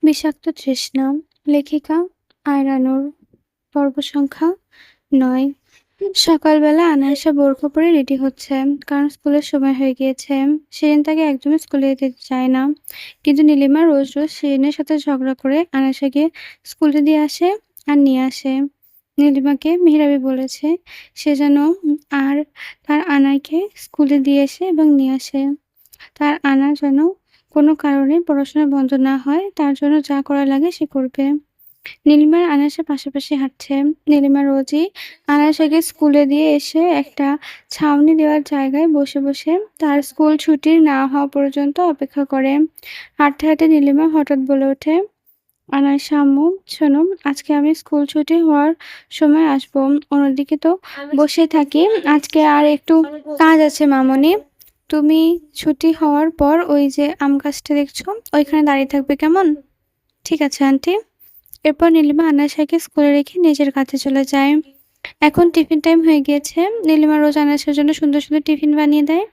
বিষাক্ত তৃষ্ণা, লেখিকা আয়রা নূর, পর্ব সংখ্যা ৯। সকালবেলা আনায়াসা বোরখা পরে রেডি হচ্ছে, কারণ স্কুলের সময় হয়ে গিয়েছে। শিরিন তাকে একদমই স্কুলে যেতে চায় না, কিন্তু নীলিমা রোজ রোজ শিরিনের সাথে ঝগড়া করে আনায়াসাকে স্কুলে দিয়ে আসে আর নিয়ে আসে। নীলিমাকে মেহরাবি বলেছে সে যেন আর তার আনাইকে স্কুলে দিয়ে আসে এবং নিয়ে আসে। তার আনার যেন কোনো কারণে পড়াশোনা বন্ধ না হয়, তার জন্য যা করা লাগে সে করবে। নীলিমা আর আনায়াসের পাশাপাশি হাঁটছে। নীলিমা রোজই আনায়াসাকে স্কুলে দিয়ে এসে একটা ছাউনি দেওয়ার জায়গায় বসে বসে তার স্কুল ছুটি না হওয়া পর্যন্ত অপেক্ষা করে। হাঁটতে হাঁটতে নীলিমা হঠাৎ বলে ওঠে, আনায়াসা আম্মু, শোনো, আজকে আমি স্কুল ছুটি হওয়ার সময় আসবো। অন্যদিকে তো বসেই থাকি, আজকে আর একটু কাজ আছে মামনি। তুমি ছুটি হওয়ার পর ওই যে আম গাছটা দেখছো ওইখানে দাঁড়িয়ে থাকবে, কেমন? ঠিক আছে আন্টি। এরপর নীলিমা আনায়াসাকে স্কুলে রেখে নিজের কাছে চলে যায়। এখন টিফিন টাইম হয়ে গিয়েছে। নীলিমা রোজ আনায়াসার জন্য সুন্দর সুন্দর টিফিন বানিয়ে দেয়।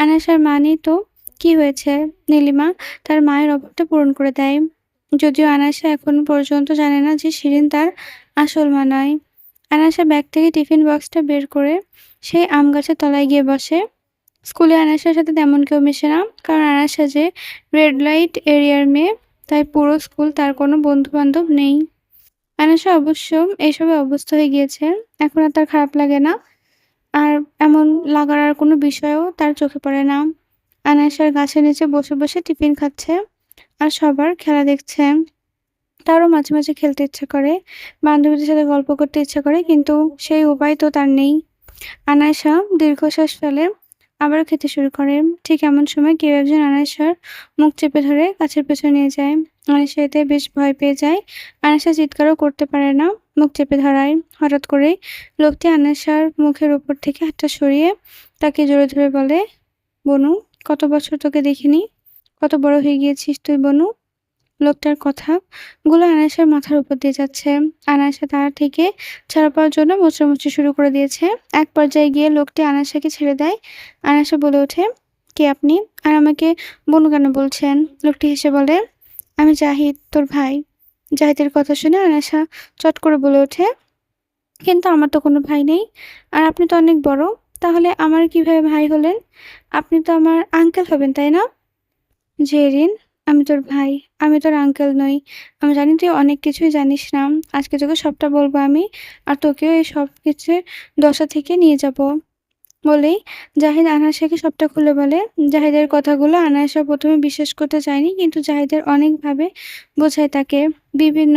আনায়াসার মা নেই তো কি হয়েছে, নীলিমা তার মায়ের অভাবটা পূরণ করে দেয়। যদিও আনায়াসা এখন পর্যন্ত জানে না যে শিরিন তার আসল মা নয়। আনায়াসা ব্যাগ থেকে টিফিন বক্সটা বের করে সেই আম গাছের তলায় গিয়ে বসে। স্কুলে আনায়াসার সাথে তেমন কেউ মেশে না, কারণ আনায়াসা যে রেড লাইট এরিয়ার মেয়ে, তাই পুরো স্কুল তার কোনো বন্ধু-বান্ধব নেই। আনায়াসা অবশ্য এসবে অভ্যস্ত হয়ে গিয়েছে। এখন আর তার খারাপ লাগে না। আর এমন লাগার আর কোনো বিষয়ও তার চোখে পড়ে না। আনায়াসার গাছের নিচে বসে বসে টিফিন খাচ্ছে আর সবার খেলা দেখছে। তারও মাঝে মাঝে খেলতে ইচ্ছা করে, বান্ধবীদের সাথে গল্প করতে ইচ্ছা করে, কিন্তু সেই উপায় তো তার নেই। আনায়াসা দীর্ঘশ্বাস ফেলে, আবার খেতে শুরু করে। ঠিক এমন সময় কেউ একজন আনায়াসার মুখ চেপে ধরে গাছের পেছনে নিয়ে যায়। আনায়াসা এতে বেশ ভয় পেয়ে যায়। আনায়াসা চিৎকারও করতে পারে না মুখ চেপে ধরায়। হঠাৎ করেই লোকটি আনায়াসার মুখের উপর থেকে হাতটা সরিয়ে তাকে জোরে ধরে বলে, বনু, কত বছর তোকে দেখিনি, কত বড় হয়ে গিয়েছিস তুই বনু। লোকটার কথাগুলো আনায়াসার মাথার উপর দিয়ে যাচ্ছে। আনায়াসা তার থেকে ছাড়া পাওয়ার জন্য মোচড়ামুচড়ি শুরু করে দিয়েছে। এক পর্যায়ে গিয়ে লোকটি আনায়াসাকে ছেড়ে দেয়। আনায়াসা বলে ওঠে, কে আপনি? আর আমাকে বনু কেন বলছেন? লোকটি হেসে বলে, আমি জাহিদ, তোর ভাই। জাহিদের কথা শুনে আনায়াসা চট করে বলে ওঠে, কিন্তু আমার তো কোনো ভাই নেই, আর আপনি তো অনেক বড়, তাহলে আমার কিভাবে ভাই হলেন? আপনি তো আমার আঙ্কেল হবেন, তাই না? জেরিন, আমি তোর ভাই, আমি তোর আঙ্কেল নই। আমি জানি তুই অনেক কিছুই জানিস না। আজকে তোকে সবটা বলবো আমি, আর তোকেও এই সব কিছুর দশা থেকে নিয়ে যাব। বলেই জাহিদ আনায়াসাকে সবটা খুলে বলে। জাহিদের কথাগুলো আনায়াসা প্রথমে বিশ্বাস করতে চায়নি, কিন্তু জাহিদের অনেকভাবে বোঝায় তাকে। বিভিন্ন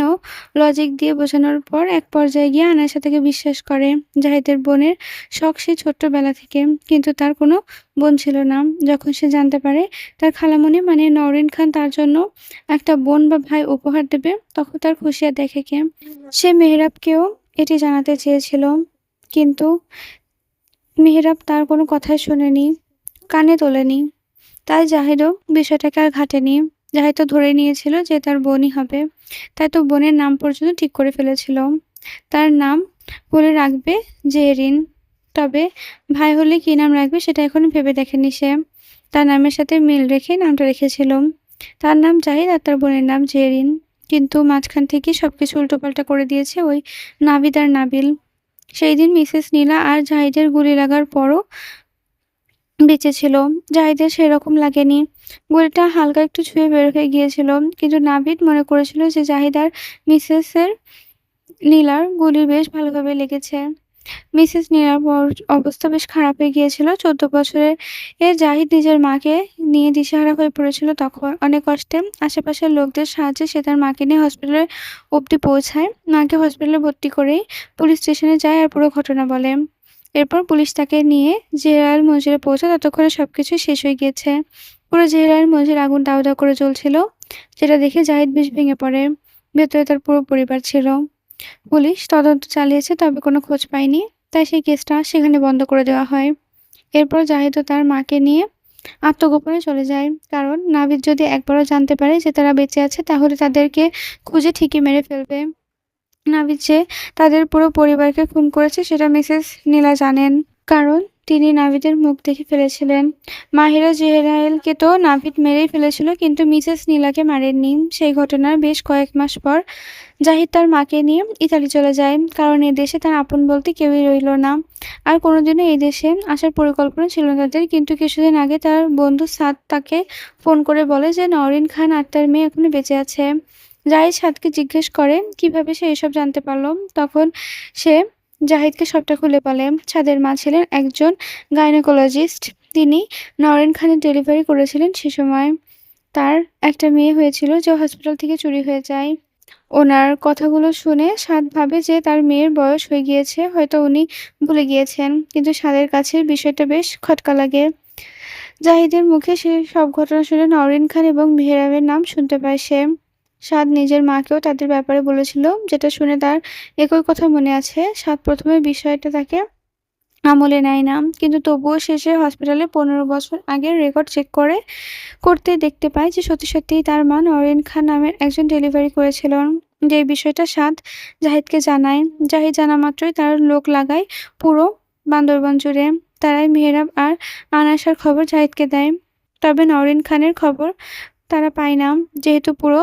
লজিক দিয়ে বোঝানোর পর এক পর্যায়ে গিয়ে আনায়াসা তাকে বিশ্বাস করে। জাহিদের বোনের শখ সেই ছোট্টবেলা থেকে, কিন্তু তার কোনো বোন ছিল না। যখন সে জানতে পারে তার খালামণি মানে নওরিন খান তার জন্য একটা বোন বা ভাই উপহার দেবে, তখন তার খুশি আর দেখে কে। সে মেহরাবকেও এটি জানাতে চেয়েছিল, কিন্তু মেহরাব তার কোনো কথাই শোনেনি, কানে তোলেনি। তাই জাহিদও বিষয়টাকে আর ঘাটেনি। জাহিদ তো ধরে নিয়েছিল যে তার বোনই হবে, তাই তো বোনের নাম পর্যন্ত ঠিক করে ফেলেছিল। তার নাম বলে রাখবে জেরিন। তবে ভাই হলে কী নাম রাখবে সেটা এখনো ভেবে দেখেনি সে। তার নামের সাথে মিল রেখে নামটা রেখেছিল। তার নাম জাহিদ আর তার বোনের নাম জেরিন। কিন্তু মাঝখান থেকে সবকিছু উল্টোপাল্টা করে দিয়েছে ওই নাভিদ আর নাবিল। সেই দিন মিসেস নীলা আর জাহিদের গুলি লাগার পরও বেঁচে ছিল। জাহিদের সেরকম লাগেনি। গুলিটা হালকা একটু ছুঁয়ে বের হয়ে গিয়েছিল, কিন্তু নাভিদ মনে করেছিল যে জাহিদ আর মিসেসের নীলার গুলি বেশ ভালোভাবে লেগেছে। মিসেস নীলার অবস্থা বেশ খারাপ হয়ে গিয়েছিল। ১৪ বছরের জাহিদ নিজের মাকে নিয়ে দিশেহারা হয়ে পড়েছিল তখন। অনেক কষ্টে আশেপাশের লোকদের সাহায্যে সে তার মাকে নিয়ে হসপিটালে অবধি পৌঁছায়। মাকে হসপিটালে ভর্তি করেই পুলিশ স্টেশনে যায় আর পুরো ঘটনা বলে। এরপর পুলিশ তাকে নিয়ে জেলাল মঞ্জিলে পৌঁছায়। ততক্ষণে সবকিছু শেষ হয়ে গিয়েছে। পুরো জেলাল মঞ্জিল আগুন দাউ দাউ করে জ্বলছিল, যেটা দেখে জাহিদ বেশ ভেঙে পড়ে। ভেতরে তার পুরো পরিবার ছিল। পুলিশ তদন্ত চালিয়েছে, তবে কোনো খোঁজ পায়নি, তাই সেই কেসটা সেখানে বন্ধ করে দেওয়া হয়। এরপর জাহিদ ও তার মাকে নিয়ে আত্মগোপনে চলে যায়, কারণ নাভিদ যদি একবারও জানতে পারে যে তারা বেঁচে আছে তাহলে তাদেরকে খুঁজে ঠিকই মেরে ফেলবে। নাভিদ যে তাদের পুরো পরিবারকে খুন করেছে সেটা মিসেস নীলা জানেন, কারণ তিনি নাভিদের মুখ দেখে ফেলেছিলেন। মাহিরা জেহরাইলকে তো নাভিদ মেরেই ফেলেছিল, কিন্তু মিসেস নীলাকে মারেননি। সেই ঘটনার বেশ কয়েক মাস পর জাহিদ তার মাকে নিয়ে ইতালি চলে যায়, কারণ এই দেশে তার আপন বলতে কেউই রইল না। আর কোনোদিনও এই দেশে আসার পরিকল্পনা ছিল না তাদের, কিন্তু কিছুদিন আগে তার বন্ধু সাদ তাকে ফোন করে বলে যে নওরিন খান আর তার মেয়ে এখনো বেঁচে আছে। জাহিদ সাদকে জিজ্ঞেস করে কিভাবে সে এসব জানতে পারল। তখন সে জাহিদকে সবটা খুলে বলে। সাদের মা ছিলেন একজন গাইনোকোলজিস্ট। তিনি নওরিন খানের ডেলিভারি করেছিলেন সে সময়। তার একটা মেয়ে হয়েছিল যে হসপিটাল থেকে চুরি হয়ে যায়। ওনার কথাগুলো শুনে সাদ ভাবে যে তার মেয়ের বয়স হয়ে গিয়েছে, হয়তো উনি ভুলে গিয়েছেন। কিন্তু সাদের কাছে বিষয়টা বেশ খটকা লাগে। জাহিদের মুখে সে সব ঘটনা শুনে নওরিন খান এবং মেহরাবের নাম শুনতে পায় সে। সাদ নিজের মাকেও তাদের ব্যাপারে বলেছিল, যেটা শুনে তার একই কথা মনে আছে। সাদ প্রথমে বিষয়টা তাকে আমলে নেয় না, কিন্তু তবুও শেষে হসপিটালে 15 বছর আগের রেকর্ড চেক করতে দেখতে পায় যে সত্যি সত্যিই তার মা নওরিন খান নামের একজন ডেলিভারি করেছিলেন। যে বিষয়টা সাদ জাহিদকে জানায়। জাহিদ জানা মাত্রই তার লোক লাগায় পুরো বান্দরবান জুড়ে। তারাই মেহরাব আর আনাসার খবর জাহিদকে দেয়। তবে নওরিন খানের খবর তারা পায় না, যেহেতু পুরো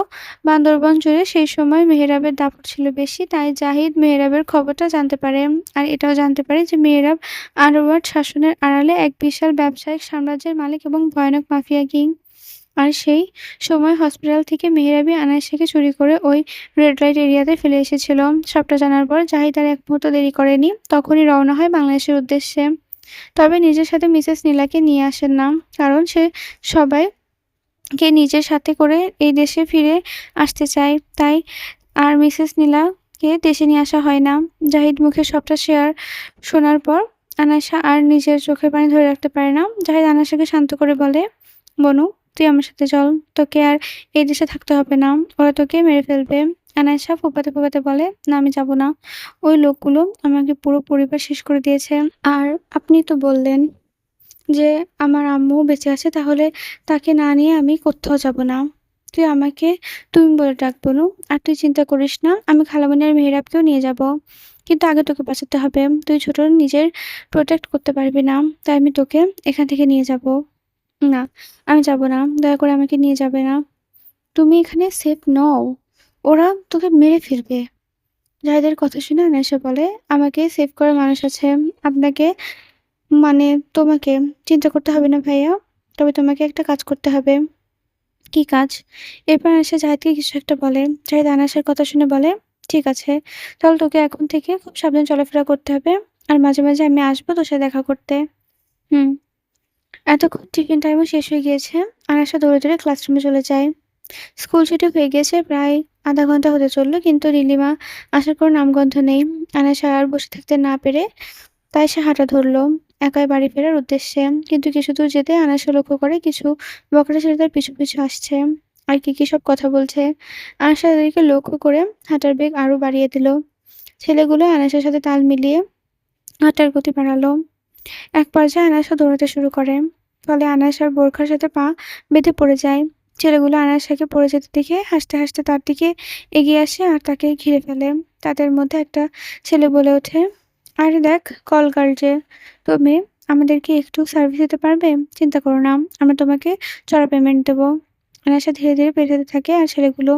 বান্দরবান জুড়ে সেই সময় মেহরাবের দাপট ছিল বেশি। তাই জাহিদ মেহরাবের খবরটা জানতে পারে, আর এটাও জানতে পারে যে মেহরাব আরওয়ার্ড শাসনের আড়ালে এক বিশাল ব্যবসায়িক সাম্রাজ্যের মালিক এবং ভয়ানক মাফিয়া কিং। আর সেই সময় হসপিটাল থেকে মেহরাবই আনাইসাকে চুরি করে ওই রেড লাইট এরিয়াতে ফেলে এসেছিল। সবটা জানার পর জাহিদ আর এক মুহূর্ত দেরি করেনি, তখনই রওনা হয় বাংলাদেশের উদ্দেশ্যে। তবে নিজের সাথে মিসেস নীলাকে নিয়ে আসেন না, কারণ সে সবাইকে নিজের সাথে করে এই দেশে ফিরে আসতে চায়। তাই আর মিসেস নীলাকে দেশে নিয়ে আসা হয় না। জাহিদ মুখে সবটা শোনার পর আনাইসা আর নিজের চোখের পানি ধরে রাখতে পারে না। জাহিদ আনাইসাকে শান্ত করে বলে, বনু, তুই আমার সাথে চল, তোকে আর এই দেশে থাকতে হবে না, ওরা তোকে মেরে ফেলবে। আনাইসা ফোঁপাতে ফোঁপাতে বলে, না, আমি যাব না। ওই লোকগুলো আমাকে পুরো পরিবার শেষ করে দিয়েছে। আর আপনি তো বললেন যে আমার আম্মু বেঁচে আছে, তাহলে তাকে না নিয়ে আমি কোথাও যাব না। তুই আমাকে তুমি বলে ডাক, বনু। আর তুই চিন্তা করিস না, আমি খালামণি আর মেহেরাবকেও নিয়ে যাব। কিন্তু আগে তোকে বাঁচাতে হবে। তুই ছোট, নিজের প্রোটেক্ট করতে পারবি না, তাই আমি তোকে এখান থেকে নিয়ে যাব। না, আমি যাব না, দয়া করে আমাকে নিয়ে যাবে না। তুমি এখানে সেফ নও, ওরা তোকে মেরে ফেলবে। জাহিদের কথা শুনে আনাইসা বলে, আমাকে সেভ করার মানুষ আছে। আপনাকে, মানে তোমাকে চিন্তা করতে হবে না ভাইয়া। তবে তোমাকে একটা কাজ করতে হবে। কি কাজ? এরপর আনাসা জাহিদকে কিছু একটা বলে। জাহিদ আনাসের কথা শুনে বলে, ঠিক আছে, তাহলে তোকে এখন থেকে খুব সাবধানে চলাফেরা করতে হবে। আর মাঝে মাঝে আমি আসবো তোর সাথে দেখা করতে। হুম। এতক্ষণ টিফিন টাইমও শেষ হয়ে গিয়েছে। আনাসা দৌড়ে দৌড়ে ক্লাসরুমে চলে যায়। স্কুল ছুটি হয়ে গেছে, প্রায় আধা ঘন্টা হতে চললো, কিন্তু নীলিমা আসার কোনো নামগন্ধ নেই। আনাসা আর বসে থাকতে না পেরে তাই সে হাঁটা ধরলো একাই বাড়ি ফেরার উদ্দেশ্যে। কিন্তু কিছু দূর যেতে আনাসা লক্ষ্য করে কিছু বকরা ছেলে তার পিছু পিছু আসছে। আর কি সব কথা বলছে। আনাসা তাদেরকে লক্ষ্য করে হাঁটার বেগ আরো বাড়িয়ে দিল। ছেলেগুলো আনাসের সাথে তাল মিলিয়ে হাঁটার গতি বাড়ালো। এক পর্যায়ে আনাসা দৌড়াতে শুরু করে, ফলে আনাসার বোরখার সাথে পা বেঁধে পড়ে যায়। ছেলেগুলো আনাসাকে পড়ে যেতে দেখে হাসতে হাসতে তার দিকে এগিয়ে আসে আর তাকে ঘিরে ফেলে। তাদের মধ্যে একটা ছেলে বলে ওঠে, আরে দেখ, কল গার্ল যে, তুমি আমাদেরকে একটু সার্ভিস দিতে পারবে? চিন্তা করো না, আমরা তোমাকে চড়া পেমেন্ট দেবো। আনাসা ধীরে ধীরে পেছাতে থাকে আর ছেলেগুলো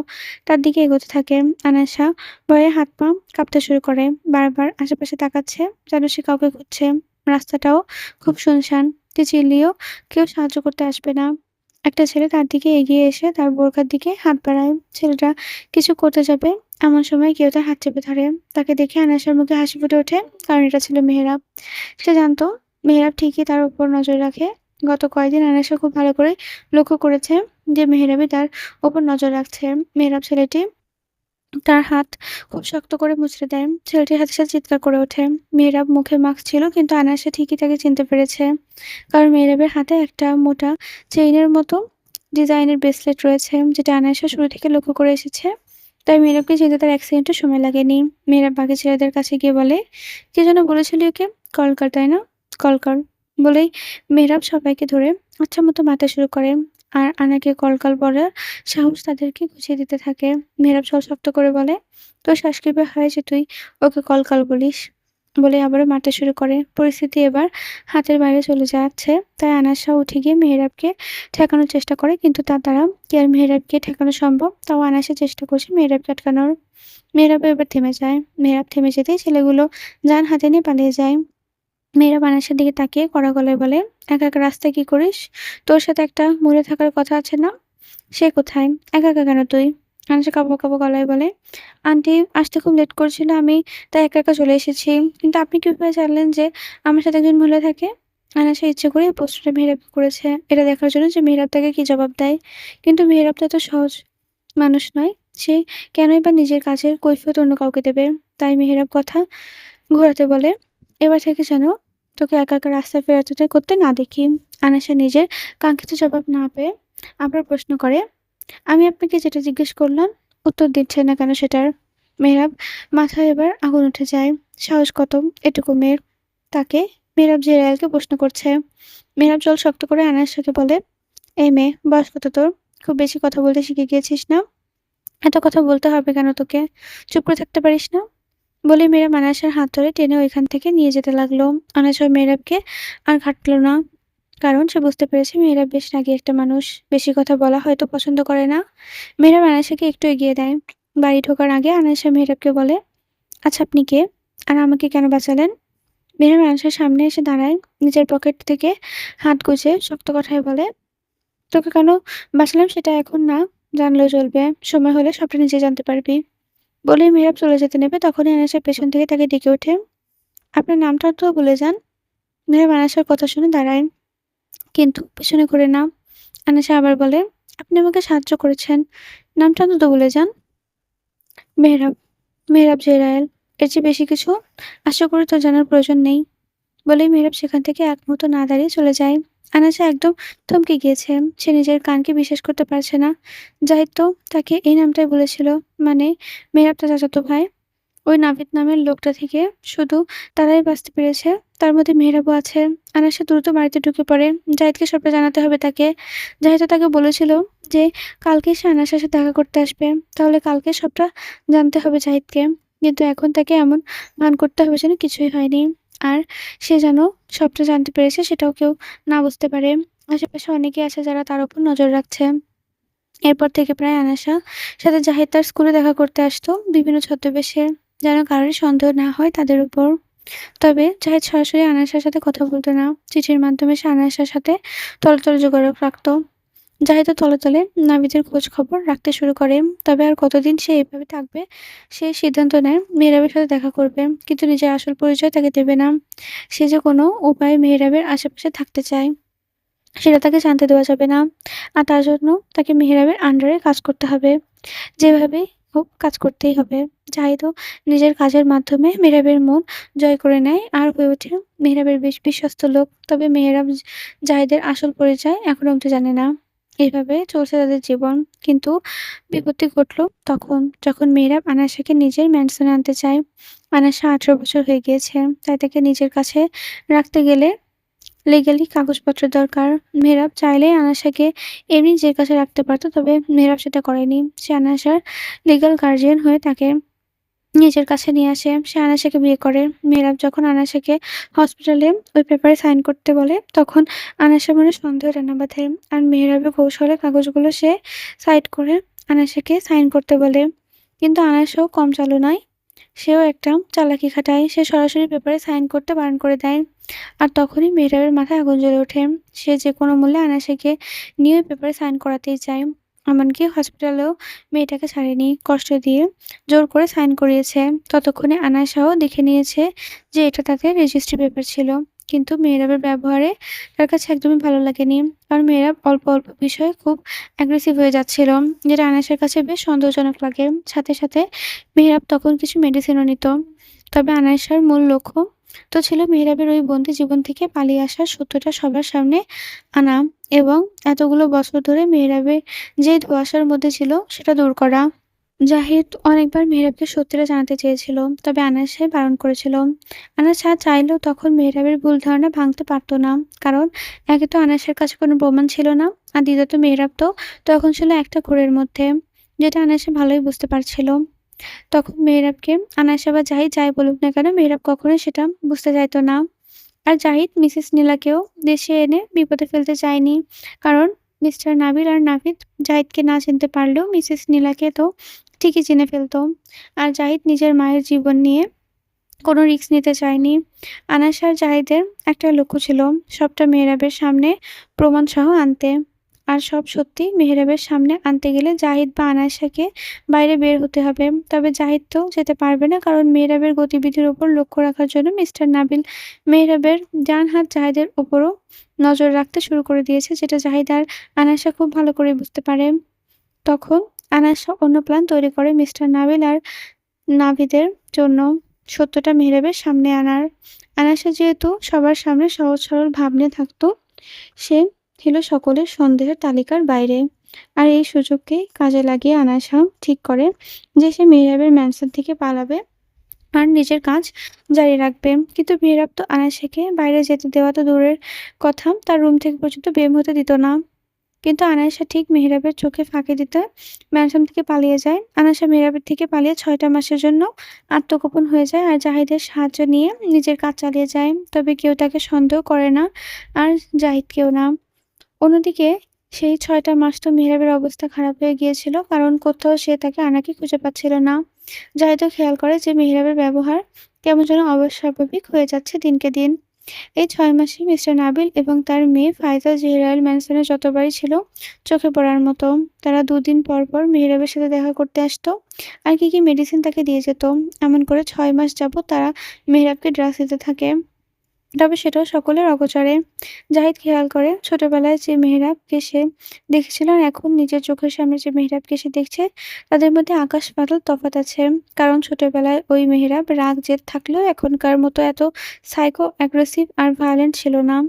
তার দিকে এগোতে থাকে। আনাসা ভয়ে হাত পা কাঁপতে শুরু করে, বারবার আশেপাশে তাকাচ্ছে যেন সে কাউকে খুঁজছে। রাস্তাটাও খুব শুনশান। চিল্লিয়েও কেউ সাহায্য করতে আসবে না। একটা ছেলে তার দিকে এগিয়ে এসে তার বোরখার দিকে হাত বাড়ায়। ছেলেটা কিছু করতে যাবে, এমন সময় কেউ তার হাত চেপে ধরে। তাকে দেখে আনাসার মুখে হাসি ফুটে ওঠে, কারণ এটা ছিল মেহেরাব। সে জানতো মেহেরাব ঠিকই তার উপর নজর রাখে। গত কয়েকদিন আনাসা খুব ভালো করে লক্ষ্য করেছে যে মেহেরাবই তার ওপর নজর রাখছে। মেহেরাব ছেলেটি তার হাত খুব শক্ত করে মুচড়ে দেয়। ছেলেটির হাতের সাথে চিৎকার করে ওঠে। মেহরাব মুখে মাস্ক ছিল, কিন্তু আনাসা ঠিকই তাকে চিনতে পেরেছে, কারণ মেহরাবের হাতে একটা মোটা চেইনের মতো ডিজাইনের ব্রেসলেট রয়েছে, যেটা আনাসা শুরু থেকে লক্ষ্য করে এসেছে। তাই মেহরাবকে চিনতে তার 1 সেকেন্ডও সময় লাগেনি। মেহরাব বাকি ছেলেদের কাছে গিয়ে বলে, কে যেন বলেছিলি ওকে? কলকার, তাই না? কলকার বলেই মেহরাব সবাইকে ধরে আচ্ছা মতো মারতে শুরু করে। আর আনাকে কলকাল বলার সাহস তাদেরকে গুছিয়ে দিতে থাকে। মেহরাব শক্ত করে বলে, তোর শ্বাস কিভাবে হয় যে তুই ওকে কলকাল বলিস? বলে আবারও মারতে শুরু করে। পরিস্থিতি এবার হাতের বাইরে চলে যাচ্ছে। তাই আনাস শাহ উঠে গিয়ে মেহেরাবকে ঠেকানোর চেষ্টা করে। কিন্তু তার দ্বারা কি আর মেহেরাবকে ঠেকানো সম্ভব? তাও আনাসে চেষ্টা করছে মেহেরাবকে আটকানোর। মেহেরাবও এবার থেমে যায়। মেহেরাব থেমে যেতেই ছেলেগুলো যান হাতে নিয়ে পালিয়ে যায়। মেয়েরা বানাসের দিকে তাকিয়ে কড়া গলায় বলে, "একা, একা রাস্তায় কি করিস? তোর সাথে একটা মরে থাকার কথা আছে না? সে কোথায়? একা, একা কেন তুই?" আনিশা কাঁপো, কাঁপো গলায় বলে, "আন্টি আসতে খুব লেট করছিল। আমি তাই একা, একা চলে এসেছি। কিন্তু আপনি কিভাবে জানলেন যে আমার সাথে একজন মহিলা থাকে?" আনিশা ইচ্ছে করে এই প্রশ্নটা মেহেরাবকে করেছে। এটা দেখার জন্য যে মেহেরাব তাকে কি জবাব দেয়। কিন্তু মেহেরাব তো এত সহজ মানুষ নয়। সে কেনই বা নিজের কাজের কৈফিয়ত অন্য কাউকে দেবে? তাই মেহেরাব কথা ঘোরাতে বলে, "এবার থেকে যেন তোকে একা, একা রাস্তায় ফেরাতে করতে না দেখি।" আনিশা নিজের কাঙ্ক্ষিত জবাব না পেয়ে আবার প্রশ্ন করে, "আমি আপনাকে যেটা জিজ্ঞেস করলাম, উত্তর দিচ্ছেন না কেন সেটার?" মেহরাব মাথায় এবার আগুন উঠে যায়। সাহস কত এটুকু মেয়ের? তাকে মেহরাব জেরায়েলকে প্রশ্ন করছে। মেহরাব জল শক্ত করে আনায়াসকে বলে, "এই মেয়ে, বয়স কত তোর? খুব বেশি কথা বলতে শিখে গিয়েছিস না? এত কথা বলতে হবে কেন তোকে? চুপ করে থাকতে পারিস না?" বলেই মেয়েরাব আনায়াসের হাত ধরে টেনে ওইখান থেকে নিয়ে যেতে লাগলো। আনায়াস আর মেহরাবকে আর ঘাঁটল না। কারণ সে বুঝতে পেরেছে মেহেরাব বেশ রাগী একটা মানুষ। বেশি কথা বলা হয়তো পছন্দ করে না। মেহেরাব আনায়াসাকে একটু এগিয়ে দেয়। বাড়ি ঢোকার আগে আনায়াসা মেহেরাবকে বলে, "আচ্ছা আপনি কে? আর আমাকে কেন বাঁচালেন?" মেহেরাব আনায়াসের সামনে এসে দাঁড়ায়। নিজের পকেট থেকে হাত গুজে শক্ত কথায় বলে, "তোকে কেন বাঁচালাম সেটা এখন না জানলেও চলবে। সময় হলে সবটা নিজে জানতে পারবি।" বলেই মেহেরাব চলে যেতে নেবে তখনই আনায়াসের পেছন থেকে তাকে ডেকে ওঠে, "আপনার নামটা তো বলে যান।" মেহেরাব আনায়াসের কথা শুনে দাঁড়ায়। কিন্তু পেছনে ঘুরে না। আনিশা আবার বলে, "আপনি আমাকে সাহায্য করেছেন। নামটা অন্তত বলে যান।" মেহরাব, মেহরাব জেরায়েল। এর চেয়ে বেশি কিছু আশা করি তোর জানার প্রয়োজন নেই। বলেই মেহরাব সেখান থেকে এক মুহূর্ত না দাঁড়িয়ে চলে যায়। আনাসা একদম থমকে গিয়েছে। সে নিজের কানকে বিশ্বাস করতে পারছে না। জাহিদ তো তাকে এই নামটাই বলেছিল। মানে মেহরাব তার চাচাতো ভাই। ওই নাভিদ নামের লোকটা থেকে শুধু তারাই বাঁচতে পেরেছে। তার মধ্যে মেহেরাবও আছে। আনাসা দ্রুত বাড়িতে ঢুকে পড়ে। জাহিদকে সবটা জানাতে হবে তাকে। জাহিদ তো তাকে বলেছিল যে কালকে সে আনাসের সাথে দেখা করতে আসবে। তাহলে কালকে সবটা জানতে হবে জাহিদকে। কিন্তু এখন তাকে এমন ভান করতে হবে যেন কিছুই হয়নি। আর সে যেন সবটা জানতে পেরেছে সেটাও কেউ না বুঝতে পারে। আশেপাশে অনেকেই আছে যারা তার উপর নজর রাখছে। এরপর থেকে প্রায় আনাশা সাথে জাহিদ তার স্কুলে দেখা করতে আসতো বিভিন্ন ছদ্মবেশে, যেন কারোরই সন্দেহ না হয় তাদের উপর। তবে জাহিদ সরাসরি আনায়াসের সাথে কথা বলতো না। চিঠির মাধ্যমে সে আনায়াসের সাথে তলে, তলে যোগাযোগ রাখত। জাহিদও তলে, তলে নাভিদের খোঁজ খবর রাখতে শুরু করে। তবে আর কতদিন সে এভাবে থাকবে? সে সিদ্ধান্ত নেয় মেহেরাবের সাথে দেখা করবে। কিন্তু নিজের আসল পরিচয় তাকে দেবে না। সে যে কোনো উপায়ে মেহেরাবের আশেপাশে থাকতে চায়। সেটা তাকে জানতে দেওয়া যাবে না। আর তার জন্য তাকে মেহেরাবের আন্ডারে কাজ করতে হবে। যেভাবেই হোক কাজ করতেই হবে। জাহিদও নিজের কাজের মাধ্যমে মেহেরাবের মন জয় করে নেয় আর হয়ে ওঠে মেহেরাবের বেশ বিশ্বস্ত লোক। তবে মেহেরাব জাহিদের আসল পরিচয় এখনো অব্দি জানে না। এভাবে চলছে তাদের জীবন। কিন্তু বিপত্তি ঘটল তখন, যখন মেহেরাব আনায়াসাকে নিজের ম্যানশনে আনতে চায়। আনায়াসা ১৮ বছর হয়ে গিয়েছে। তাই তাকে নিজের কাছে রাখতে গেলে লিগ্যালি কাগজপত্র দরকার। মেহরাব চাইলেই আনাশাকে এমনি নিজের কাছে রাখতে পারত। তবে মেহরাব সেটা করেনি। সে আনাশার লিগ্যাল গার্ডিয়ান হয়ে তাকে নিজের কাছে নিয়ে আসে। সে আনাশাকে বিয়ে করে। মেহরাব যখন আনাশাকে হসপিটালে ওই পেপারে সাইন করতে বলে, তখন আনাশার মনে সন্দেহ দানা বাঁধে। আর মেহরাবের কৌশলে কাগজগুলো সে সাইড করে আনাশাকে সাইন করতে বলে। কিন্তু আনাশাও কম চালু নয়। সেও একটা চালাকি খাটায়। সে সরাসরি পেপারে সাইন করতে বারণ করে দেয়। আর তখনই মেহরাবের মাথায় আগুন জ্বলে ওঠে। সে যেকোনো মূল্যে আনাসেকে নিয়ে ওই পেপারে সাইন করাতেই চায়। এমনকি হসপিটালেও মেয়েটাকে ছাড়েনি। কষ্ট দিয়ে জোর করে সাইন করিয়েছে। ততক্ষণে আনায়াসাও দেখে নিয়েছে যে এটা তাদের রেজিস্ট্রি পেপার ছিল। কিন্তু মেহরাবের ব্যবহারে তার কাছে একদমই ভালো লাগেনি। কারণ মেহরাব অল্প, অল্প বিষয়ে খুব অ্যাগ্রেসিভ হয়ে যাচ্ছিল। যেটা আনায়াসের কাছে বেশ সন্দেহজনক লাগে। সাথে, সাথে মেহরাব তখন কিছু মেডিসিনও নিত। তবে আনায়াসার মূল লক্ষ্য তো ছিল মেহরাবের ওই বন্দি জীবন থেকে পালিয়ে আসার সত্যটা সবার সামনে আনা এবং এতগুলো বছর ধরে মেহরাবের যে ধোঁয়াশার মধ্যে ছিল সেটা দূর করা। জাহিদ অনেকবার মেহরাবকে সত্যিটা জানাতে চেয়েছিল। তবে আনাসে বারণ করেছিল। আনাসা চাইলেও তখন মেহরাবের ভুল ধারণা ভাঙতে পারত না। কারণ একে তো আনাসের কাছে কোনো প্রমাণ ছিল না। আর দ্বিতীয়ত মেহরাব তো তখন ছিল একটা ঘোরের মধ্যে, যেটা আনাসে ভালোই বুঝতে পারছিল। তখন মেহেরাবকে আনাইসা বা জাহিদ যাই বলুক না কেন মেহেরাব কখনোই সেটা বুঝতে চাইতো না। আর জাহিদ মিসেস নীলাকেও দেশে এনে বিপদে ফেলতে চায়নি। কারণ মিস্টার নাবিল আর নাভিদ জাহিদকে না চিনতে পারলেও মিসেস নীলাকে তো ঠিকই চিনে ফেলত। আর জাহিদ নিজের মায়ের জীবন নিয়ে কোনো রিস্ক নিতে চায়নি। আনাস আর জাহিদের একটা লক্ষ্য ছিল সবটা মেহেরাবের সামনে প্রমাণসহ আনতে। আর সব সত্যি মেহেরাবের সামনে আনতে গেলে জাহিদ বা আনায়সাকে বাইরে বের হতে হবে। তবে জাহিদ তো যেতে পারবে না, কারণ মেহেরাবের গতিবিধির উপর লক্ষ্য রাখার জন্য মিস্টার নাবিল মেহেরাবের ডান হাত জাহিদের উপরও নজর রাখতে শুরু করে দিয়েছে, যেটা জাহিদ আর আনায়সা খুব ভালো করে বুঝতে পারে। তখন আনায়সা অন্য প্ল্যান তৈরি করে মিস্টার নাবিল আর নাভিদের জন্য সত্যটা মেহেরাবের সামনে আনার। আনাসা যেহেতু সবার সামনে সহজ সরল ভাব নিয়ে থাকতো, সে ছিল সকলের সন্দেহের তালিকার বাইরে। আর এই সুযোগকে কাজে লাগিয়ে আনাসা ঠিক করে যে সে মেহেরাবের ম্যানসন থেকে পালাবে আর নিজের কাজ জারি রাখবে। কিন্তু মেহেরাব তো আনাসাকে বাইরে যেতে দেওয়া তো দূরের কথা, তার রুম থেকে পর্যন্ত বের হতে দিত না। কিন্তু আনাইসা ঠিক মেহেরাবের চোখে ফাঁকি দিতে ম্যানসন থেকে পালিয়ে যায়। আনাসা মেহেরাবের থেকে পালিয়ে ৬টা মাসের জন্য আত্মগোপন হয়ে যায় আর জাহিদের সাহায্য নিয়ে নিজের কাজ চালিয়ে যায়। তবে কেউ তাকে সন্দেহ করে না, আর জাহিদকেও না। অন্যদিকে সেই ৬টা মাস তো মেহেরাবের অবস্থা খারাপ হয়ে গিয়েছিল, কারণ কোথাও সে তাকে আনাকে খুঁজে পাচ্ছিল না। জাহিদও খেয়াল করে যে মেহেরাবের ব্যবহার কেমন যেন অস্বাভাবিক হয়ে যাচ্ছে দিনকে দিন। এই ৬ মাসে মিস্টার নাবিল এবং তার মেয়ে ফাইজা জেহরাইল ম্যানসনে যতবারই ছিল চোখে পড়ার মতো। তারা ২ দিন পর, পর মেহেরাবের সাথে দেখা করতে আসতো। আর কি মেডিসিন তাকে দিয়ে যেত। এমন করে ৬ মাস যাবৎ তারা মেহেরাবকে ড্রাগস দিতে থাকে। তবে সেটাও সকলের অগোচরে। জাহিদ খেয়াল করে ছোটবেলায় যে মেহেরাবকে সে দেখেছিল আর এখন নিজের চোখের সামনে যে মেহেরাবকে সে দেখছে, তাদের মধ্যে আকাশ পাতাল তফাৎ আছে। কারণ ছোটবেলায় ওই মেহেরাব রাগ জেদ থাকলেও এখনকার মতো এত সাইকো অ্যাগ্রেসিভ আর ভায়োলেন্ট ছিল না।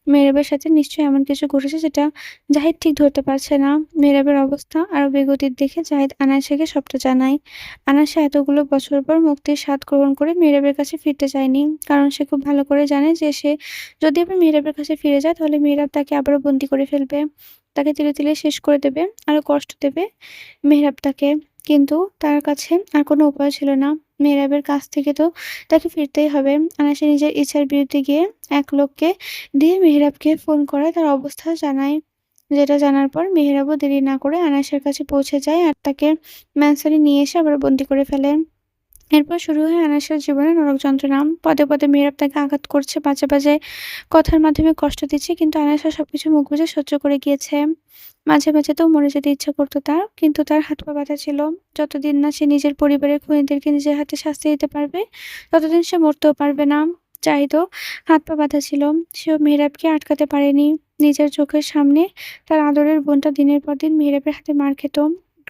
মেহেরাবের সাথে নিশ্চয়ই এমন কিছু ঘটেছে যেটা জাহিদ ঠিক ধরতে পারছে না। মেহেরাবের অবস্থা আরো বেগতিক দেখে জাহিদ আনায়সাকে সবটা জানায়। আনায়সা এতগুলো বছর পর মুক্তির স্বাদ গ্রহণ করে মেহেরাবের কাছে ফিরতে চায়নি, কারণ সে খুব ভালো করে জানে যে সে যদি আবার মেহেরাবের কাছে ফিরে যায় তাহলে মেহেরাব তাকে আবারও বন্দি করে ফেলবে, তাকে তিলে তিলে শেষ করে দেবে, আরো কষ্ট দেবে মেহেরাব তাকে। কিন্তু তার কাছে আর কোনো উপায় ছিল না। মেহেরাবের কাছ থেকে তো তাকে ফিরতেই হবে। আনাসা নিজের ইচ্ছার বিরুদ্ধে গিয়ে এক লোককে দিয়ে মেহেরাবকে ফোন করায়, তার অবস্থা জানায়। যেটা জানার পর মেহেরাবও দেরি না করে আনাসের কাছে পৌঁছে যায় আর তাকে ম্যানসনে নিয়ে এসে আবার বন্দি করে ফেলে। এরপর শুরু হয় আনাসের জীবনে নরক যন্ত্রণা। পদে, পদে মেহেরাব তাকে আঘাত করছে, বাজে, বাজে কথার মাধ্যমে কষ্ট দিচ্ছে, কিন্তু আনাসা সবকিছু মুখ বুজে সহ্য করে গিয়েছে। মাঝে, মাঝে তো মরে যেতে ইচ্ছা করতো তার, কিন্তু তার হাত পা বাঁধা ছিল। যতদিন না সে নিজের পরিবারের খুনিদেরকে নিজের হাতে শাস্তি দিতে পারবে, ততদিন সে মরতেও পারবে না। জাহিদও হাত পা বাঁধা ছিল। সেও মেহেরাবকে আটকাতে পারেনি। নিজের চোখের সামনে তার আদরের বোনটা দিনের পর দিন মেহেরাবের হাতে মার খেত।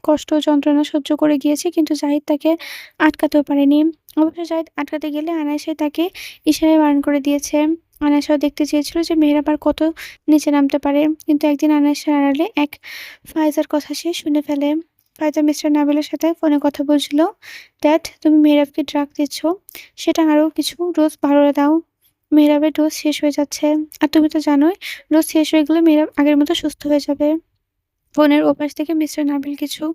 কষ্ট ও যন্ত্রণা সহ্য করে গিয়েছে, কিন্তু জাহিদ তাকে আটকাতেও পারেনি। অবশ্য জাহিদ আটকাতে গেলে আনায়াসেই তাকে ইশারায় বারণ করে দিয়েছে। আনায়াসও দেখতে চেয়েছিল যে মেহেরাব আর কত নিচে নামতে পারে। কিন্তু একদিন আনায়াসের আড়ালে এক ফাইজার কথা সে শুনে ফেলে। ফাইজা মিস্টার নাবিলের সাথে ফোনে কথা বলছিল। "ড্যাড, তুমি মেহেরাবকে ড্রাগ দিচ্ছ। সেটা আরও কিছু ডোজ বাড়িয়ে দাও। মেহেরাবের ডোজ শেষ হয়ে যাচ্ছে। আর তুমি তো জানোই, ডোজ শেষ হয়ে গেলে মেহেরাব আগের মতো সুস্থ হয়ে যাবে।" ফোনের ওপাশ থেকে মিস্টার নাবিল কিছু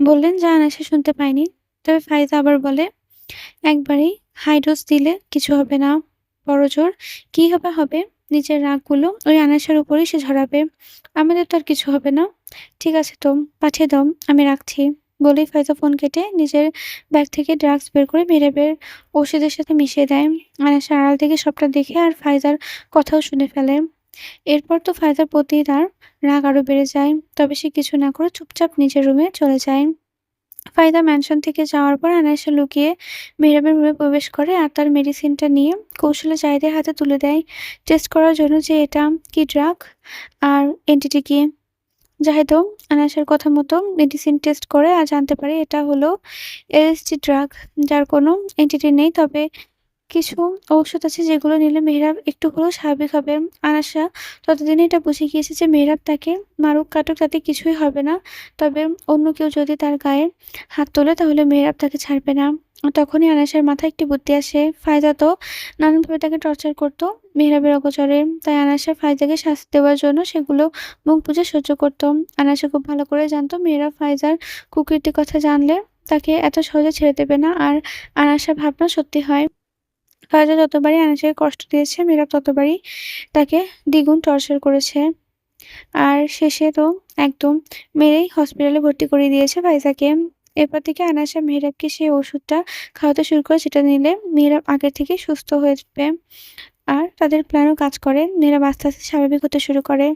বললেন যা আনায়াসা শুনতে পায়নি। তবে ফাইজা আবার বলে, "একবারেই হাই ডোজ দিলে কিছু হবে না। বড়জোর কি হবে হবে। নিজের রাগগুলো ওই আনায়াসার উপরেই সে ঝরাবে। আমাদের তো আর কিছু হবে না। ঠিক আছে তো, পাঠিয়ে দাও, আমি রাখছি।" বলেই ফাইজা ফোন কেটে নিজের ব্যাগ থেকে ড্রাগস বের করে মেহেরাবের ওষুধের সাথে মিশিয়ে দেয়। আনায়াসা আড়াল থেকে সবটা দেখে আর ফাইজার কথাও শুনে ফেলে। এরপর তো ফাইজার প্রতি তার রাগ আরো বেড়ে যায়। তবে সে কিছু না করে চুপচাপ নিজের রুমে চলে যায়। ফাহিদা ম্যানশন থেকে যাওয়ার পর আনায়াসা লুকিয়ে মেহরাবের রুমে প্রবেশ করে আর তার মেডিসিনটা নিয়ে কৌশলে জাহিদের হাতে তুলে দেয়, টেস্ট করার জন্য যে এটা কি ড্রাগ আর এন্টিটি কি। জাহিদও আনায়াসের কথা মতো মেডিসিন টেস্ট করে আর জানতে পারে এটা হলো এলএসডি ড্রাগ, যার কোনো এন্টিটি নেই। তবে কিছু ঔষধ আছে যেগুলো নিলে মেহরাব একটু হলেও স্বাভাবিক হবে। আনাসা ততদিনে এটা বুঝে গিয়েছে যে মেহরাব তাকে মারুক কাটুক তাতে কিছুই হবে না। তবে অন্য কেউ যদি তার গায়ে হাত তোলে তাহলে মেহরাব তাকে ছাড়বে না। তখনই আনাসের মাথায় একটি বুদ্ধি আসে। ফায়দা তো নানানভাবে তাকে টর্চার করতো মেহরাবের অগোচরে। তাই আনাসা ফায়দাকে শাস্তি দেওয়ার জন্য সেগুলো মুখ বুজে সহ্য করত। আনাসা খুব ভালো করে জানতো মেহরাব ফায়জার কুকীর্তির কথা জানলে তাকে এত সহজে ছেড়ে দেবে না। আর আনায়াসের ভাবনা সত্যি হয়। ফারাজা যতবারই আনায়াসকে কষ্ট দিয়েছে, মেহেরাব ততবারই তাকে দ্বিগুণ টর্চার করেছে। আর শেষে তো একদম মেরেই হসপিটালে ভর্তি করিয়ে দিয়েছে ফাইজাকে। এরপর থেকে আনায়াসা মেহেরাবকে সেই ওষুধটা খাওয়াতে শুরু করে, যেটা নিলে মেহেরাব আগের থেকেই সুস্থ হয়ে যাবে। আর তাদের প্ল্যানও কাজ করে। মেহেরাব আস্তে, আস্তে স্বাভাবিক হতে শুরু করে।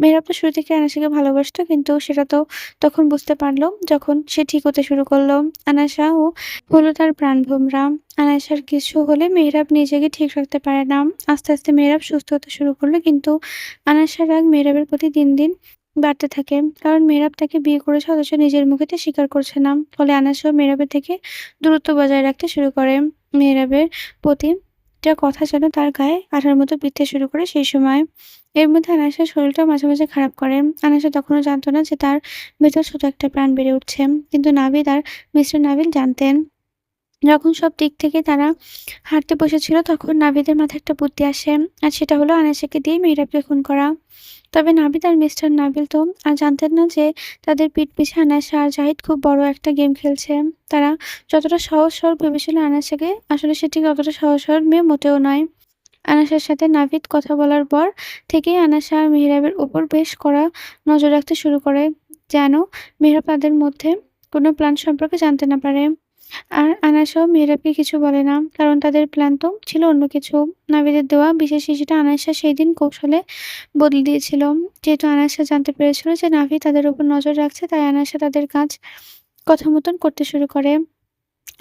মেহেরাব তো শুরু থেকে আনায়াসাকে ভালোবাসতো, কিন্তু সেটা তো তখন বুঝতে পারল যখন সে ঠিক হতে শুরু করল। আনায়াসাও হলো তার প্রাণভোমরা। আনায়াসার কিছু হলে মেহেরাব নিজেকে ঠিক রাখতে পারে না। আস্তে, আস্তে মেহেরাব সুস্থ হতে শুরু করল, কিন্তু আনায়াসার রাগ মেহেরাবের প্রতি দিন, দিন বাড়তে থাকে। কারণ মেহেরাব তাকে বিয়ে করেছে, অথচ নিজের মুখে তা স্বীকার করছে না। ফলে আনায়াসাও মেহেরাবের থেকে দূরত্ব বজায় রাখতে শুরু করে। মেহেরাবের প্রতি একটা কথা যেন তার গায়ে কাঁটার মতো বিঁধতে শুরু করে সেই সময়। এর মধ্যে আনায়াসের শরীরটাও মাঝে, মাঝে খারাপ করে। আনায়াসা তখনও জানত না যে তার ভেতর ছোট একটা প্রাণ বেড়ে উঠছে। কিন্তু নাভিদ আর মিস্টার নাভিদ জানতেন। যখন সব দিক থেকে তারা হাঁটতে বসেছিল, তখন নাভিদের মাথায় একটা বুদ্ধি আসে। আর সেটা হলো আনায়াসাকে দিয়ে মেহেরাবকে খুন করা। তবে নাভিদ আর মিস্টার নাবিল তো আর জানতেন না যে তাদের পিঠ পিছে আনায়াসা আর জাহিদ খুব বড় একটা গেম খেলছে। তারা যতটা সহজ সরল ভেবেছিল আনায়াসাকে, আসলে সে ঠিক অতটা সহজ সরল মেয়ে মোটেও নয়। আনায়াসার সাথে নাভিদ কথা বলার পর থেকেই আনায়াসা আর মেহেরাবের উপর বেশ কড়া নজর রাখতে শুরু করে, যেন মেহেরাব তাদের মধ্যে কোনো প্ল্যান সম্পর্কে জানতে না পারে। আর আনায়াসাও মেহেরাবকে কিছু বলে না, কারণ তাদের প্ল্যান তো ছিল অন্য কিছু। নাভিদের দেওয়া বিশেষ শিশিটা আনায়াসা সেই দিন কৌশলে বদলে দিয়েছিল। যেহেতু আনায়াসা জানতে পেরেছিল যে নাভিদ তাদের উপর নজর রাখছে, তাই আনায়াসা তাদের কাজ কথা মতন করতে শুরু করে।